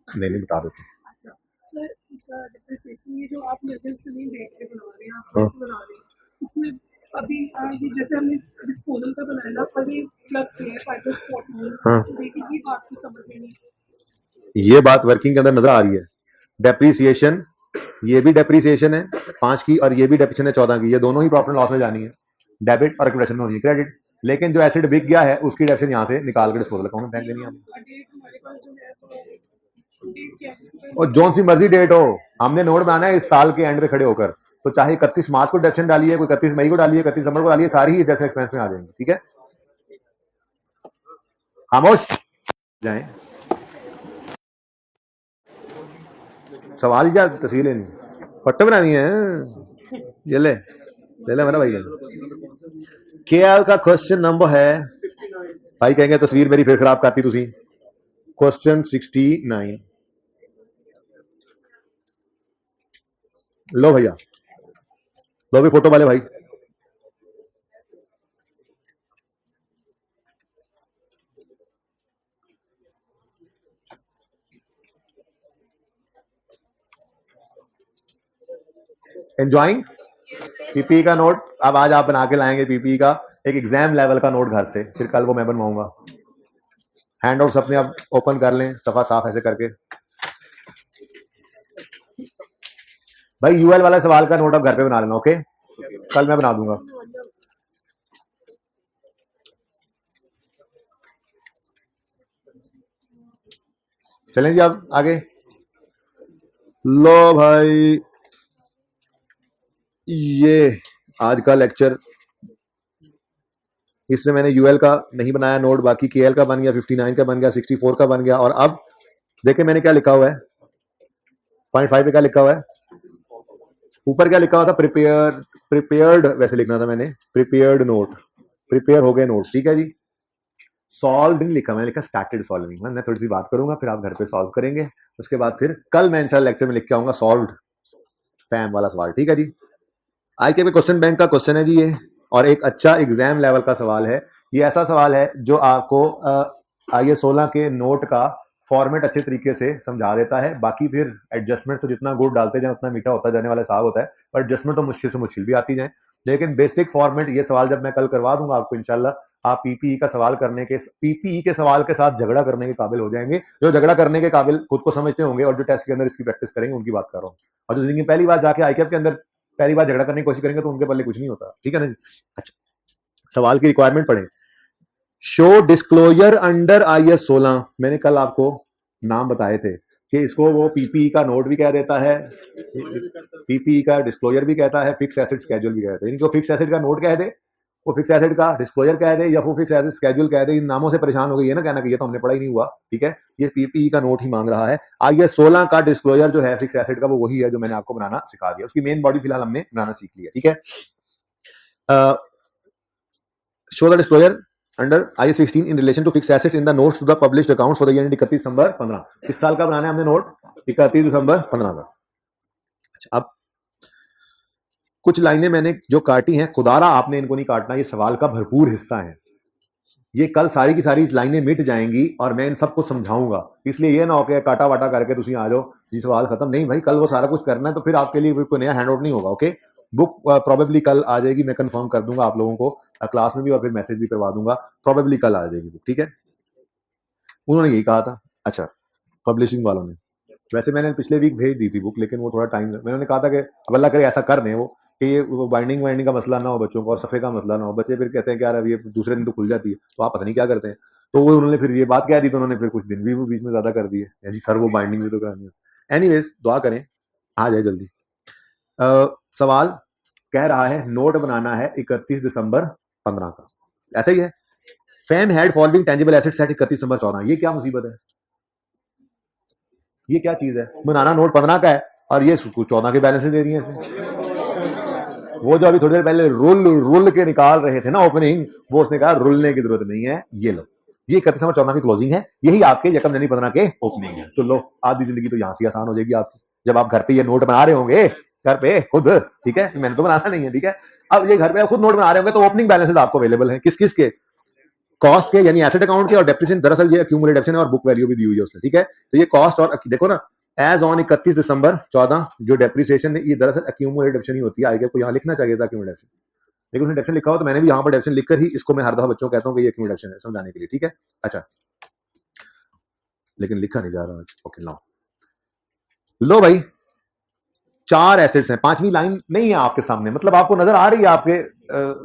नहीं बता देते। सर इसका डिप्रिसिएशन ये जो आप लेजर से नहीं देख के बना रहे हैं, आप कैसे बना रहे हैं इसमें? अभी ये जैसे हमने डिस्पोजल का बनाया ना, अभी प्लस के 5+14, देखिए ये बात की समझ में नहीं। ये बात वर्किंग के अंदर नजर आ रही है। डेप्रिसिएशन, ये भी डेप्रिसिएशन है 5 की और ये भी डेप्रिसिएशन है 14 की, ये दोनों ही प्रॉफिट लॉस में जानी है, डेबिट और एक्यूमुलेशन में होनी है क्रेडिट। लेकिन जो एसिड बिक गया है उसकी डेप्रिसिएशन यहाँ से निकाल के डिस्पोजल अकाउंट में फेंक देनी है। और जोन सी मर्जी डेट हो, हमने नोट बनाना है इस साल के एंड पे खड़े होकर, तो चाहे 31 मार्च को डेप्रिसिएशन डालिए, कोई 31 मई को डालिए, 31 दिसंबर को डालिए, सारी ही डेप्रिसिएशन एक्सपेंस में आ जाएंगी। ठीक है, खामोश जाएं। सवाल या तस्वीर लेनी, फोटो बनानी है, ये ले मेरा भाई ले। केएल का क्वेश्चन नंबर है, भाई कहेंगे तस्वीर मेरी फिर खराब करती तुसी। क्वेश्चन 69, लो भैया, लो भी फोटो वाले भाई। एंजॉइंग पीपी का नोट, अब आज आप बना के लाएंगे पीपी का एक एग्जाम लेवल का नोट घर से, फिर कल वो मैं बनवाऊंगा। हैंड आउट्स अपने आप ओपन कर लें, सफा साफ ऐसे करके। भाई यूएल वाला सवाल का नोट आप घर पे बना लेना, ओके, कल मैं बना दूंगा। चलें जी अब आगे। लो भाई, ये आज का लेक्चर, इसमें मैंने यूएल का नहीं बनाया नोट, बाकी केएल का बन गया, 59 का बन गया, 64 का बन गया। और अब देखें मैंने क्या लिखा हुआ है, 0.5 पे क्या लिखा हुआ है, ऊपर क्या लिखा हुआ था, प्रिपेयर्ड वैसे लिखना था मैंने, प्रिपेयर्ड नोट, प्रिपेयर हो गए नोट्स। ठीक है जी, सॉल्व नहीं लिखा, मैंने लिखा स्टार्टेड सॉल्विंग। मैं थोड़ी सी बात करूंगा, फिर आप घर पे सॉल्व करेंगे, उसके बाद फिर कल मैं इंशाल्लाह लेक्चर में लिख के आऊंगा सॉल्व्ड फैम वाला सवाल। ठीक है जी, आई के क्वेश्चन बैंक का क्वेश्चन है जी ये, और एक अच्छा एग्जाम लेवल का सवाल है ये ऐसा सवाल है जो आपको IAS 16 के नोट का फॉर्मेट अच्छे तरीके से समझा देता है। बाकी फिर एडजस्टमेंट तो जितना गुड़ डालते जाए उतना मीठा होता जाने वाला साग होता है, पर एडजस्टमेंट तो मुश्किल से मुश्किल भी आती जाए। लेकिन बेसिक फॉर्मेट ये सवाल जब मैं कल करवा दूंगा आपको इंशाल्लाह, आप पीपीई का सवाल करने के पीपीई के सवाल के साथ झगड़ा करने के काबिल हो जाएंगे। जो झगड़ा करने के काबिल खुद को समझते होंगे और जो टेस्ट के अंदर इसकी प्रैक्टिस करेंगे उनकी बात कर रहा हूँ। और जो जिंदगी पहली बार जाके आईकेएफ के अंदर पहली बार झगड़ा करने की कोशिश करेंगे तो उनके पल्ले कुछ नहीं होता, ठीक है ना जी। अच्छा, सवाल की रिक्वायरमेंट पढ़े। शो डिस्क्लोजर अंडर IAS 16, मैंने कल आपको नाम बताए थे कि इसको वो पीपीई का नोट भी कह देता है, पीपीई का डिस्क्लोजर भी कहता है, फिक्स एसेट स्केड्यूल भी कहता है। इनको फिक्स एसेट का नोट कह दे, वो फिक्स एसेट का डिस्क्लोजर कह दे, या वो फिक्स एसेट स्केड्यूल कह दे। इन नामों से परेशान हो गई है ना, कहना कि ये तो हमने पढ़ा ही नहीं हुआ, ठीक है। ये पीपीई का नोट ही मांग रहा है। IAS 16 का डिस्क्लोजर जो है फिक्स एसेट का, वो वही है जो मैंने आपको बनाना सिखा दिया। उसकी मेन बॉडी फिलहाल हमने बनाना सीख लिया, ठीक है। Show the disclosure under IAS 16 in relation to fixed assets in the notes to the published accounts for the year ending 31 December 15। किस साल का बनाना है हमने नोट? 31 दिसंबर 15 का। अच्छा, अब कुछ लाइनें मैंने जो काटी हैं, खुदारा आपने इनको नहीं काटना, ये सवाल का भरपूर हिस्सा है। ये कल सारी की सारी लाइनें मिट जाएंगी और मैं इन सबको समझाऊंगा। इसलिए ये ना हो के काटा वाटा करके तुम आ जाओ जी सवाल खत्म, नहीं भाई, कल वो सारा कुछ करना है तो फिर आपके लिए कोई नया हैंड आउट नहीं होगा। ओके, बुक प्रोबेबली कल आ जाएगी, मैं कंफर्म कर दूंगा आप लोगों को क्लास में भी, और फिर मैसेज भी करवा दूंगा, प्रोबेबली कल आ जाएगी बुक, ठीक है। उन्होंने यही कहा था। अच्छा, पब्लिशिंग वालों ने, वैसे मैंने पिछले वीक भेज दी थी बुक, लेकिन वो थोड़ा टाइम, मैंने कहा था कि अब अल्लाह करे ऐसा कर दें वो कि ये वो बाइंडिंग वाइंडिंग का मसला ना हो बच्चों को, और सफ़े का मसला ना हो। बच्चे फिर कहते हैं कि यार अब ये दूसरे दिन तो खुल जाती है, तो आप पता नहीं क्या करते हैं। तो वो उन्होंने फिर ये बात कह दी, तो उन्होंने फिर कुछ दिन भी वो बीच में ज़्यादा कर दिए जी, सर वो बाइंडिंग भी तो करानी है। एनीवेज, दुआ करें आ जाए जल्दी। सवाल कह रहा है नोट बनाना है 31 दिसंबर 15 का, ऐसा ही है। Fam had following tangible assets at 31 December 14। ये क्या मुसीबत है, ये क्या चीज है? बनाना नोट 15 का है और ये 14 के बैलेंस दे दिए इसने। वो जो अभी थोड़ी देर पहले रुल के निकाल रहे थे ना ओपनिंग, वो उसने कहा रुलने की जरूरत नहीं है, ये लो, ये 31 दिसंबर 14 की क्लोजिंग है, यही आपके यकम जनवरी 15 के ओपनिंग है। तो लो, आधी जिंदगी तो यहाँ से आसान हो जाएगी आपकी, जब आप घर पे ये नोट बना रहे होंगे, घर पे खुद, ठीक है, मैंने तो बनाना नहीं है, ठीक है। अब ये घर पे खुद नोट बना रहे होंगे तो ओपनिंग बैलेंसेस आपको अवेलेबल है किस किस के? कॉस्ट के, यानी एसेट अकाउंट के, और डेप्रिसिएशन, दरअसल ये एक्यूमुलेटेड डेप्रिसिएशन है और बुक वैल्यू भी दी हुई है उसने, ठीक है। तो ये कॉस्ट, और देखो ना, एज ऑन 31 दिसंबर 14 जो डेप्रिसिएशन है, ये दरअसल एक्यूमुलेटेड डेप्रिसिएशन ही होती है। आगे को यहाँ लिखना चाहिए था एक्यूमुलेटेड डेप्रिसिएशन, लेकिन उसने डेप्रिसिएशन लिखा हो, तो मैंने भी यहाँ पर डेप्रिसिएशन लिखकर ही इसको मैं हर दफा बच्चों को कहता हूँ कि ये एक्यूमुलेटेड डेप्रिसिएशन है, समझाने के लिए, ठीक है। अच्छा, लेकिन लिखा नहीं जा रहा। ओके, लो लो भाई, 4 एसेट्स हैं, 5वीं लाइन नहीं है आपके सामने, मतलब आपको नजर आ रही है आपके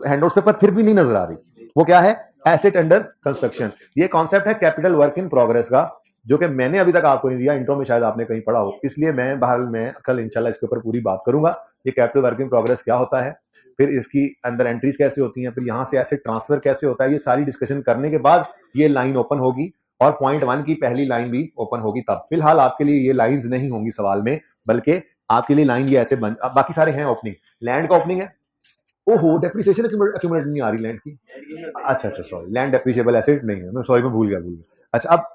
हैंडआउट्स पे, पर फिर भी नहीं नजर आ रही। वो क्या है? Asset under construction. ये कॉन्सेप्ट है कैपिटल वर्क इन प्रोग्रेस का, जो कि मैंने अभी तक आपको नहीं दिया, इंट्रो में शायद आपने कहीं पढ़ा हो, इसलिए मैं बहरहाल मैं कल इंशाल्लाह इसके ऊपर पूरी बात करूंगा। ये कैपिटल वर्क इन प्रोग्रेस क्या होता है, फिर इसकी अंदर एंट्रीज कैसे होती हैं, फिर यहाँ से एसेट ट्रांसफर कैसे होता है, ये सारी डिस्कशन करने के बाद ये लाइन ओपन होगी, और पॉइंट 1 की पहली लाइन भी ओपन होगी तब। फिलहाल आपके लिए ये लाइंस नहीं होंगी सवाल में, बल्कि आपके लिए लाइन ये ऐसे बन, अब बाकी सारे हैं ओपनिंग। लैंड का ओपनिंग है, ओहो डेप्रिसिएशन एक्यूमुलेट नहीं आ रही लैंड की, अच्छा सॉरी, लैंड डेप्रिसिएबल एसेट नहीं है, मैं सॉरी, मैं भूल गया। अच्छा, अब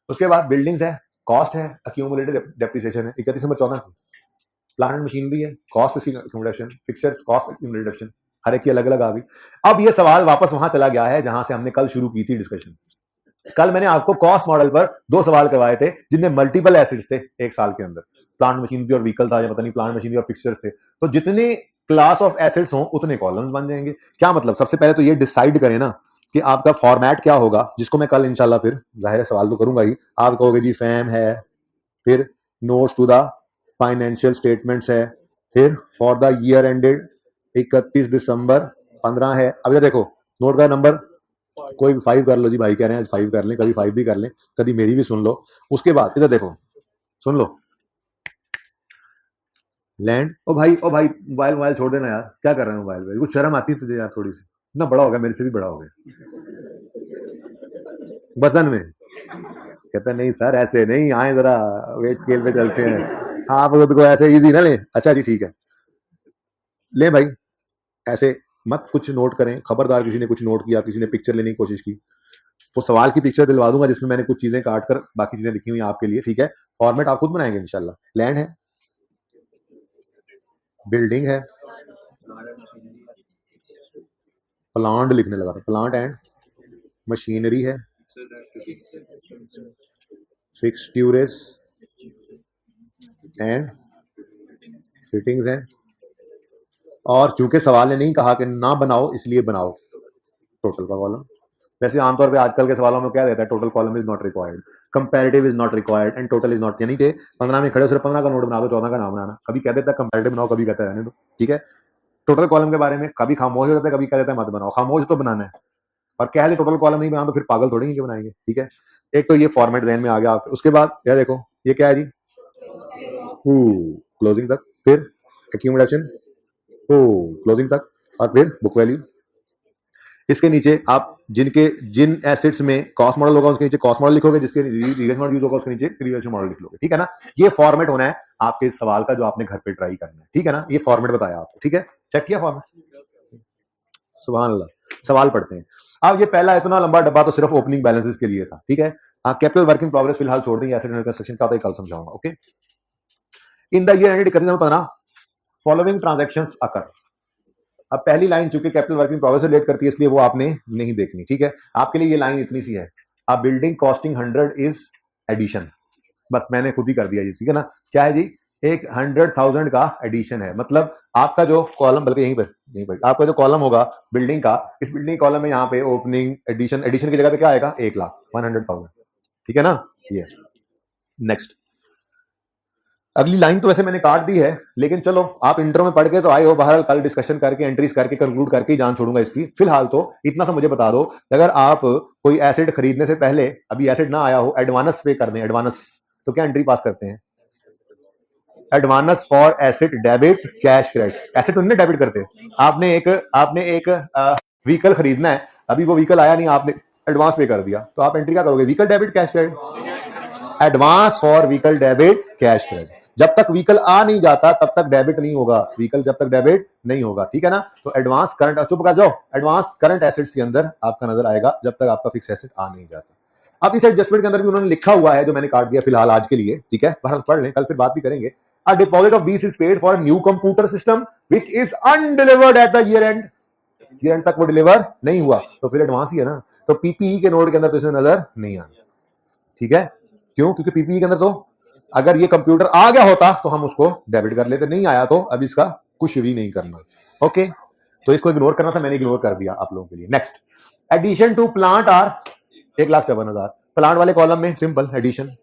उसके बाद बिल्डिंग्स है, कॉस्ट है, एक्यूमुलेटेड डेप्रिसिएशन है 31 दिसंबर 14 की। प्लांट एंड मशीनरी है, कॉस्ट उसकी एक्यूमुलेशन, फिक्सचर्स कॉस्ट एक्यूमुलेशन, हर एक की अलग अलग आ गई। अब ये सवाल वापस वहां चला गया है जहां से हमने कल शुरू की थी डिस्कशन। कल मैंने आपको कॉस्ट मॉडल पर 2 सवाल करवाए थे जिनमें मल्टीपल एसेट्स थे एक साल के अंदर, प्लांट मशीनरी और व्हीकल था, या पता नहीं, प्लांट मशीनरी और फिक्सचर्स थे। तो जितने क्लास ऑफ एसेट्स हों उतने कॉलम्स बन जाएंगे। क्या मतलब? सबसे पहले तो ये डिसाइड करें ना कि आपका फॉर्मेट क्या होगा, जिसको मैं कल इंशाल्लाह फिर जाहिर है सवाल तो करूंगा ही। आप कहोगे जी फैम है, फिर notes to the financial statements है, फिर for the year ended 31 December 15 है। अब देखो, नोट का नंबर कोई 5 कर लो जी, भाई कह रहे हैं 5 कर लें, कभी 5 भी कर लें, कभी मेरी भी सुन लो। उसके बाद इधर देखो, सुन लो, लैंड, ओ भाई मोबाइल मोबाइल छोड़ देना यार, क्या कर रहे हैं मोबाइल पे, कुछ शर्म आती है तुझे यार थोड़ी सी, इतना बड़ा हो गया, मेरे से भी बड़ा हो गया वजन में। कहता नहीं सर ऐसे नहीं, आए जरा वेट स्केल पे चलते हैं, आप खुद को ऐसे इजी ना ले। अच्छा जी ठीक है, ले भाई, ऐसे मत कुछ नोट करें, खबरदार किसी ने कुछ नोट किया, किसी ने पिक्चर लेने की कोशिश की, वो सवाल की पिक्चर दिलवा दूंगा जिसमें मैंने कुछ चीजें काट कर बाकी चीजें लिखी हुई आपके लिए, ठीक है। फॉर्मेट आप खुद बनाएंगे इंशाल्लाह। लैंड है, बिल्डिंग है, प्लांट लिखने लगा था, प्लांट एंड मशीनरी है, फिक्स ड्यूरेज एंड फिटिंग्स हैं। और चूंकि सवाल ने नहीं कहा कि ना बनाओ, इसलिए बनाओ टोटल का कॉलम। वैसे आमतौर पे आजकल के सवालों में क्या देता है, total column is not required, comparative is not required and total is not, यानी कि 15 में खड़े हो सिर्फ 15 का नोट बना दो, 14 का नाम बनाना। कभी कह देता है कंपैरेटिव बनाओ, कभी कहता है रहने दो, ठीक है। टोटल कॉलम के बारे में कभी खामोश हो जाता है, कभी कह देता है मत बनाओ। खामोश तो बनाना है, और कह दे टोटल कॉलम नहीं बना तो फिर पागल थोड़ी ही बनाएंगे, ठीक है। एक तो ये फॉर्मेट ध्यान में आ गया आपके। उसके बाद यह देखो, ये क्या है जी, क्लोजिंग तक, फिर एक्यूमुलेशन क्लोजिंग तक, और फिर बुक वैल्यू। इसके नीचे आप जिन एसेट्स में कॉस्ट मॉडल होगा उसके नीचे कॉस्ट मॉडल लिखोगे, जिसके रिवर्स मॉडल यूज होगा उसके नीचे रिवर्स मॉडल लिख लोगे, ठीक है ना। ये फॉर्मेट होना है आपके इस सवाल का जो आपने घर पे ट्राई करना है, ठीक है ना। ये फॉर्मेट बताया आपको, ठीक है। चेक किया फॉर्मेट, सुभान अल्लाह। सवाल पढ़ते हैं। अब ये पहला इतना लंबा डब्बा तो सिर्फ ओपनिंग बैलेंसेस के लिए था, ठीक है। कैपिटल वर्क इन प्रोग्रेस फिलहाल छोड़ देंगे, एसेट अंडर कंस्ट्रक्शन का कल समझाऊंगा, okay. In the year ended 31 following transactions occur. अब पहली लाइन चूंकि कैपिटल वर्किंग प्रोग्रेस से रिलेट करती है, इसलिए वो आपने नहीं देखनी, ठीक है। आपके लिए ये लाइन इतनी सी है, अब बिल्डिंग कॉस्टिंग 100 इज एडिशन, बस मैंने खुद ही कर दिया जी, ठीक है ना। क्या है जी, एक 100,000 का एडिशन है। मतलब आपका जो कॉलम, बल्कि यहीं पर आपका जो कॉलम होगा बिल्डिंग का, इस बिल्डिंग कॉलम में यहाँ पे ओपनिंग एडिशन की जगह पे क्या आएगा, 1,00,000, 100,000, ठीक है ना। ये नेक्स्ट अगली लाइन तो वैसे मैंने काट दी है, लेकिन चलो आप इंट्रो में पढ़ के तो आए हो, बहरहाल कल डिस्कशन करके एंट्रीज करके कंक्लूड करके ही जान छोड़ूंगा इसकी। फिलहाल तो इतना सा मुझे बता दो, अगर आप कोई एसेट खरीदने से पहले, अभी एसेट ना आया हो, एडवांस पे कर दें, एडवांस, तो क्या एंट्री पास करते हैं, advance for asset debit cash credit. Asset तो नहीं डेबिट करते, आपने एक व्हीकल खरीदना है, अभी वो व्हीकल आया नहीं, आपने एडवांस पे कर दिया, तो आप एंट्री क्या करोगे, vehicle debit cash credit, advance for vehicle debit cash credit. जब तक व्हीकल आ नहीं जाता तब तक डेबिट नहीं होगा, व्हीकल जब तक डेबिट नहीं होगा, ठीक है ना। तो एडवांस करंट, चुप कर जाओ, एडवांस करंट एसेट्स के अंदर आपका नजर आएगा जब तक आपका फिक्स एसेट आ नहीं जाता। अब इस एडजस्टमेंट के अंदर भी उन्होंने लिखा हुआ है, जो मैंने काट दिया फिलहाल आज के लिए, ठीक है। पढ़ लें, कल फिर बात भी करेंगे। A deposit of BC is paid for a new computer system which is undelivered at the year end. Year and तक वो डिलीवर नहीं हुआ तो फिर एडवांस ही है ना। तो पीपीई के नोट के अंदर तो इसमें नजर नहीं आना, ठीक है। क्यों, क्योंकि पीपीई के अंदर तो अगर ये कंप्यूटर आ गया होता तो हम उसको डेबिट कर लेते, नहीं आया तो अब इसका कुछ भी नहीं करना, ओके। तो इसको इग्नोर करना था, मैंने इग्नोर कर दिया आप लोगों के लिए। Next, addition to plant R 1,54,000। Plant वाले कॉलम में सिंपल एडिशन,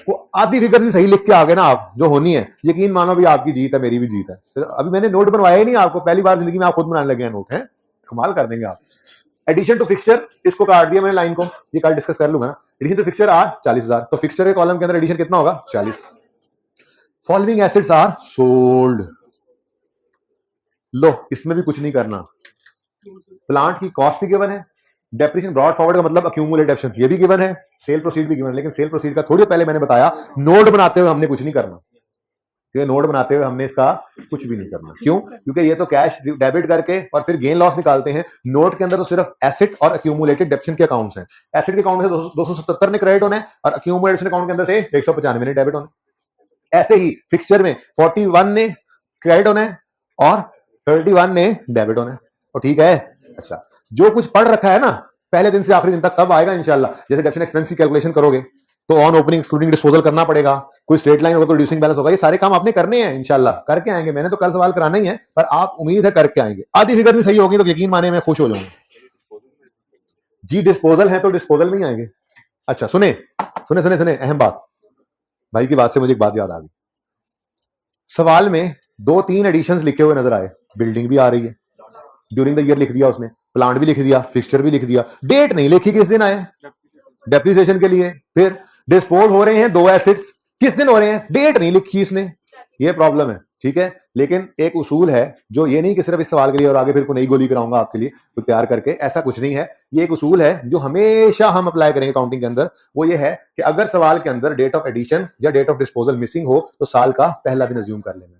वो आधी फिगर भी सही लिख के आ गए ना आप, जो होनी है, यकीन मानो भी आपकी जीत है, मेरी भी जीत है। अभी मैंने नोट बनवाया ही नहीं आपको, पहली बार जिंदगी में आप खुद बनाने लगे हैं नोट, है कमाल कर देंगे आप। एडिशन टू फिक्सचर, इसको काट दिया मैंने लाइन को, ये कल डिस्कस कर लूंगा ना। एडिशन टू फिक्सचर आर 40,000, तो फिक्सचर के कॉलम के अंदर एडिशन कितना होगा, 40। फॉलोइंग एसेट्स आर सोल्ड, लो इसमें भी कुछ नहीं करना। प्लांट की कॉस्ट भी गिवन है, डेप्रिसिएशन ब्रॉड फॉरवर्ड का मतलब अक्यूमुलेटेड ऑप्शन ये भी गिवन है, सेल प्रोसीड भी गिवन है। लेकिन सेल प्रोसीड का थोड़ी पहले मैंने बताया, नोट बनाते हुए हमने कुछ नहीं करना, ये नोट बनाते हुए हमने इसका कुछ भी नहीं करना। क्यों, क्योंकि ये तो कैश डेबिट करके और फिर गेन लॉस निकालते हैं। नोट के अंदर तो सिर्फ एसेट और अक्यूमुलेटेड डेप्शन के अकाउंट्स हैं। एसेट के अकाउंट से 277 ने क्रेडिट होना है और अक्यूमुलेशन अकाउंट के अंदर से 195 ने डेबिट होना है। ऐसे ही फिक्सचर में 41 ने क्रेडिट होना है और 31 ने डेबिट होना है, तो ठीक है। अच्छा, जो कुछ पढ़ रखा है ना पहले दिन से आखिरी दिन तक सब आएगा इंशाल्लाह। जैसे डेप्शन एक्सपेंस की कैलकुलेशन करोगे तो ऑन ओपनिंग एक्सक्लूडिंग डिस्पोजल करना पड़ेगा, कोई स्ट्रेट लाइन होगा, कोई रिड्यूसिंग बैलेंस होगा, ये सारे काम आपने करने हैं इंशाल्लाह, करके आएंगे। मैंने तो कल सवाल कराना ही है, पर आप उम्मीद है करके आएंगे। आधी फिगर भी सही होगी तो यकीन माने मैं खुश हो जाऊंगा जी। डिस्पोजल है तो डिस्पोजल में ही आएंगे। अच्छा सुने सुने सुने सुने, अहम बात, भाई की बात से मुझे एक बात याद आ गई। सवाल में 2-3 एडिशंस लिखे हुए नजर आए, बिल्डिंग भी आ रही है, ड्यूरिंग द ईयर लिख दिया उसने, प्लांट भी लिख दिया, फिक्सचर भी लिख दिया, डेट नहीं लिखी किस दिन आए डेप्रिसिएशन के लिए। फिर डिस्पोज हो रहे हैं 2 एसेट्स, किस दिन हो रहे हैं, डेट नहीं लिखी इसने, ये प्रॉब्लम है, ठीक है। लेकिन एक उसूल है, जो ये नहीं कि सिर्फ इस सवाल के लिए और आगे फिर को नई गोली कराऊंगा आपके लिए तो तैयार करके, ऐसा कुछ नहीं है। ये एक उसूल है जो हमेशा हम अप्लाई करेंगे काउंटिंग के अंदर। वो ये है कि अगर सवाल के अंदर डेट ऑफ एडिशन या डेट ऑफ डिस्पोजल मिसिंग हो तो साल का पहला दिन अज्यूम कर लेना।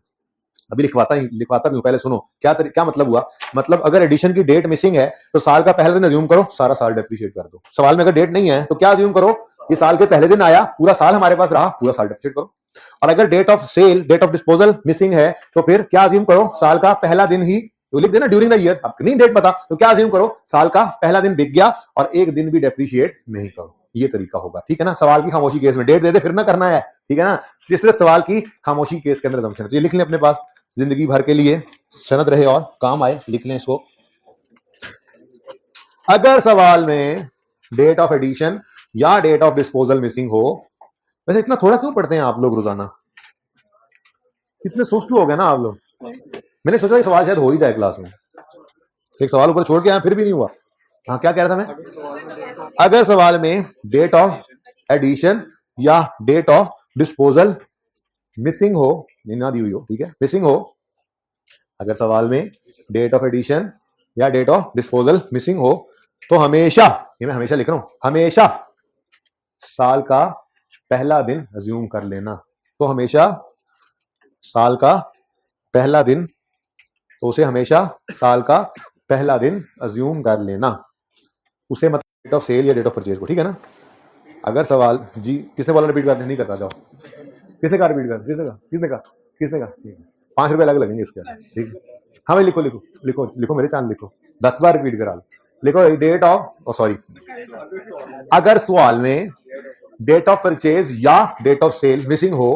अभी लिखवाता भी हूं, पहले सुनो क्या मतलब हुआ। मतलब अगर एडिशन की डेट मिसिंग है तो साल का पहला दिन अज्यूम करो, सारा साल डेप्रिशिएट कर दो। सवाल में अगर डेट नहीं है तो क्या अज्यूम करो, ये साल के पहले दिन आया, पूरा साल हमारे पास रहा, पूरा साल डेप्रिशिएट करो। और अगर date of sale date of disposal missing है तो फिर क्या अज्यूम करो, साल का पहला दिन ही तो लिख देना ड्यूरिंग द ईयर। अब नहीं डेट पता तो क्या अज्यूम करो, साल का पहला दिन बिक गया और एक दिन भी डेप्रिशिएट नहीं करो। ये तरीका होगा, ठीक है ना। सवाल की खामोशी केस में डेट दे दे फिर ना करना है, ठीक है ना। सिर्फ सवाल की खामोशी केस के अंदर assumption है। तो ये लिख लें अपने पास, जिंदगी भर के लिए सनद रहे और काम आए, लिख लें इसको। अगर सवाल में डेट ऑफ एडिशन या डेट ऑफ डिस्पोजल मिसिंग हो, वैसे इतना थोड़ा क्यों पढ़ते हैं आप लोग रोजाना, इतने सुस्त हो गए ना आप लोग। मैंने सोचा ये सवाल शायद हो ही जाए क्लास में, एक सवाल ऊपर छोड़ के आया फिर भी नहीं हुआ। हाँ क्या कह रहा था मैं, अगर सवाल में डेट ऑफ एडिशन या डेट ऑफ डिस्पोजल मिसिंग हो, ना दी हुई हो, ठीक है, मिसिंग हो, अगर सवाल में डेट ऑफ एडिशन या डेट ऑफ डिस्पोजल मिसिंग हो तो हमेशा, ये मैं हमेशा लिख रहा हूं, हमेशा साल का पहला दिन अज्यूम कर लेना। तो हमेशा साल का पहला दिन, तो उसे हमेशा साल का पहला दिन अज्यूम कर लेना, उसे मतलब डेट ऑफ सेल या डेट ऑफ परचेज को, ठीक है ना। अगर सवाल जी, किसने बोला रिपीट करने नहीं करता, जाओ किसने कहा रिपीट कर, किसने कहा ठीक है, 5 रुपए अलग लगेंगे इसके, ठीक है। हाँ भाई लिखो लिखो लिखो लिखो, मेरे चांद लिखो, 10 बार रिपीट करा लो, लिखो डेट ऑफ सॉरी, अगर सवाल में डेट ऑफ परचेज या डेट ऑफ सेल मिसिंग हो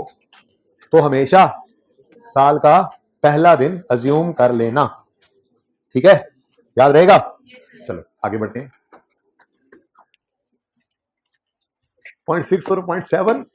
तो हमेशा साल का पहला दिन अज्यूम कर लेना, ठीक है, याद रहेगा। चलो आगे बढ़ते हैं। पॉइंट 6 और point 7,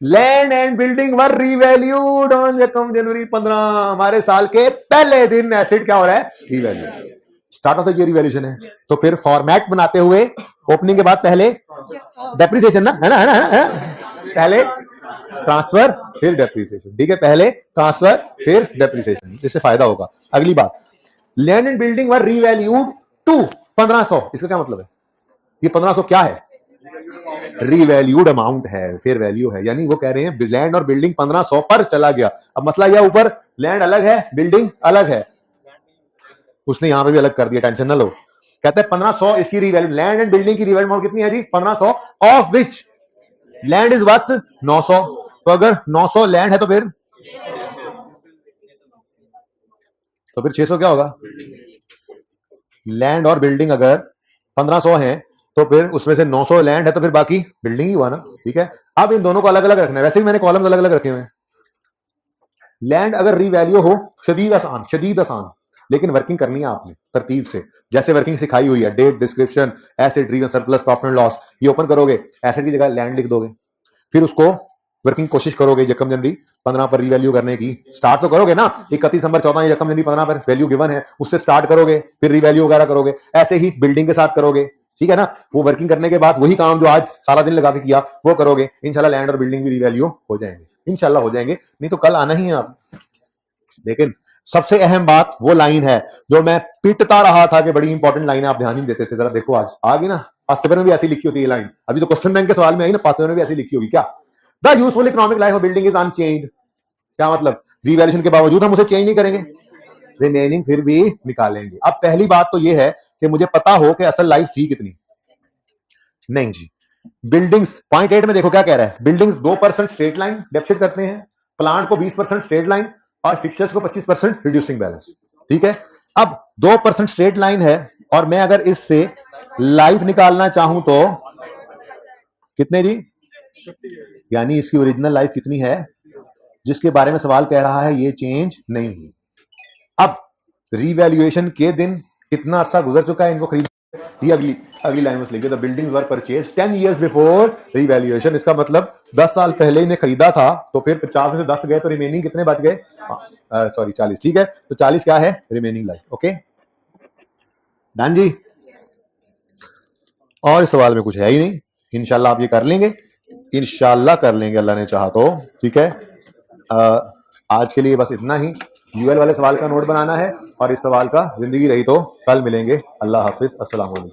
land and building were revalued on January 15, हमारे साल के पहले दिन एसेट क्या हो रहा है, revalue, start of the year revaluation है। तो फिर फॉर्मेट बनाते हुए ओपनिंग के बाद पहले डेप्रिसिएशन ना, है ना, है ना, है ना? पहले ट्रांसफर फिर डेप्रिसिएशन, ठीक है, पहले ट्रांसफर फिर डेप्रिसिएशन, इससे फायदा होगा। अगली बात, land and building were revalued to 1500, इसका क्या मतलब है, ये 1500 क्या है, रीवैल्यूड अमाउंट है, फेयर वैल्यू है, यानी वो कह रहे हैं लैंड और बिल्डिंग 1500 पर चला गया। अब मसला यह, ऊपर लैंड अलग है बिल्डिंग अलग है, उसने यहां पे भी अलग कर दिया, टेंशन ना लो। कहते हैं 1500 इसकी रीवैल्यू, लैंड एंड बिल्डिंग की रीवैल्यू कितनी है जी, 1500, of which land is worth 900। तो अगर 900 लैंड है तो फिर 600 क्या होगा, लैंड और बिल्डिंग अगर 1500 है तो फिर उसमें से 900 लैंड है तो फिर बाकी बिल्डिंग ही हुआ ना, ठीक है। अब इन दोनों को अलग अलग रखना है, वैसे भी मैंने कॉलम अलग अलग रखे हुए हैं। लैंड अगर रीवैल्यू हो, शदीद आसान, लेकिन वर्किंग करनी है आपने तरतीब से, जैसे वर्किंग सिखाई हुई है, date, description, asset, reason, surplus, profit and loss. ये ओपन करोगे, एसेट की जगह लैंड लिख दोगे, फिर उसको वर्किंग कोशिश करोगे यकम जनवरी 15 पर रीवैल्यू करने की, स्टार्ट तो करोगे ना, 31 दिसंबर 14 यकम जनवरी 15 पर वैल्यू गिवन है, उससे स्टार्ट करोगे, फिर रीवैल्यू वगैरह करोगे। ऐसे ही बिल्डिंग के साथ करोगे, ठीक है ना। वो वर्किंग करने के बाद वही काम जो आज सारा दिन लगा के किया वो करोगे, इंशाल्लाह लैंड और बिल्डिंग भी रीवैल्यू हो जाएंगे, इंशाल्लाह हो जाएंगे, नहीं तो कल आना ही है आप। लेकिन सबसे अहम बात वो लाइन है जो मैं पिटता रहा था कि बड़ी इंपॉर्टेंट लाइन है, आप ध्यान नहीं देते थे, जरा देखो आज आ गई ना। पास्ट पेपर में भी ऐसी लिखी होती है लाइन, अभी तो क्वेश्चन बैंक के सवाल में आई ना, पास्ट पेपर में भी ऐसी लिखी होगी। क्या, the useful economic life of building is unchanged, क्या मतलब, रिवैल्यूएशन के बावजूद हम उसे चेंज नहीं करेंगे, रिमेनिंग फिर भी निकालेंगे। अब पहली बात तो ये है कि मुझे पता हो कि असल लाइफ थी कितनी, नहीं जी। बिल्डिंग्स पॉइंट 8 में देखो क्या कह रहा है, बिल्डिंग्स 2% स्ट्रेट लाइन डेफिसिट करते हैं, प्लांट को 20% स्ट्रेट लाइन और फिक्सचर्स को 25% रिड्यूसिंग बैलेंस, ठीक है। अब 2% स्ट्रेट लाइन है और मैं अगर इससे लाइफ निकालना चाहूं तो कितने जी, यानी इसकी ओरिजिनल लाइफ कितनी है जिसके बारे में सवाल कह रहा है, ये चेंज नहीं है। अब रीवैल्यूएशन के दिन कितना अर्सा गुजर चुका है इनको खरीद, ये अगली लाइन में लिखिए, the buildings were purchase 10 years before revaluation. इसका मतलब 10 साल पहले इन्हें खरीदा था, तो फिर 50 में से 10 गए तो रिमेनिंग कितने बच गए, सॉरी 40, ठीक है। तो 40 क्या है, रिमेनिंग लाइफ, ओके डन जी। और इस सवाल में कुछ है ही नहीं, इंशाल्लाह आप ये कर लेंगे, इंशाल्लाह कर लेंगे अल्लाह ने चाहा तो, ठीक है। आज के लिए बस इतना ही। यूएल वाले सवाल का नोट बनाना है और इस सवाल का जिंदगी रही तो कल मिलेंगे। अल्लाह हाफिज, अस्सलाम वालेकुम।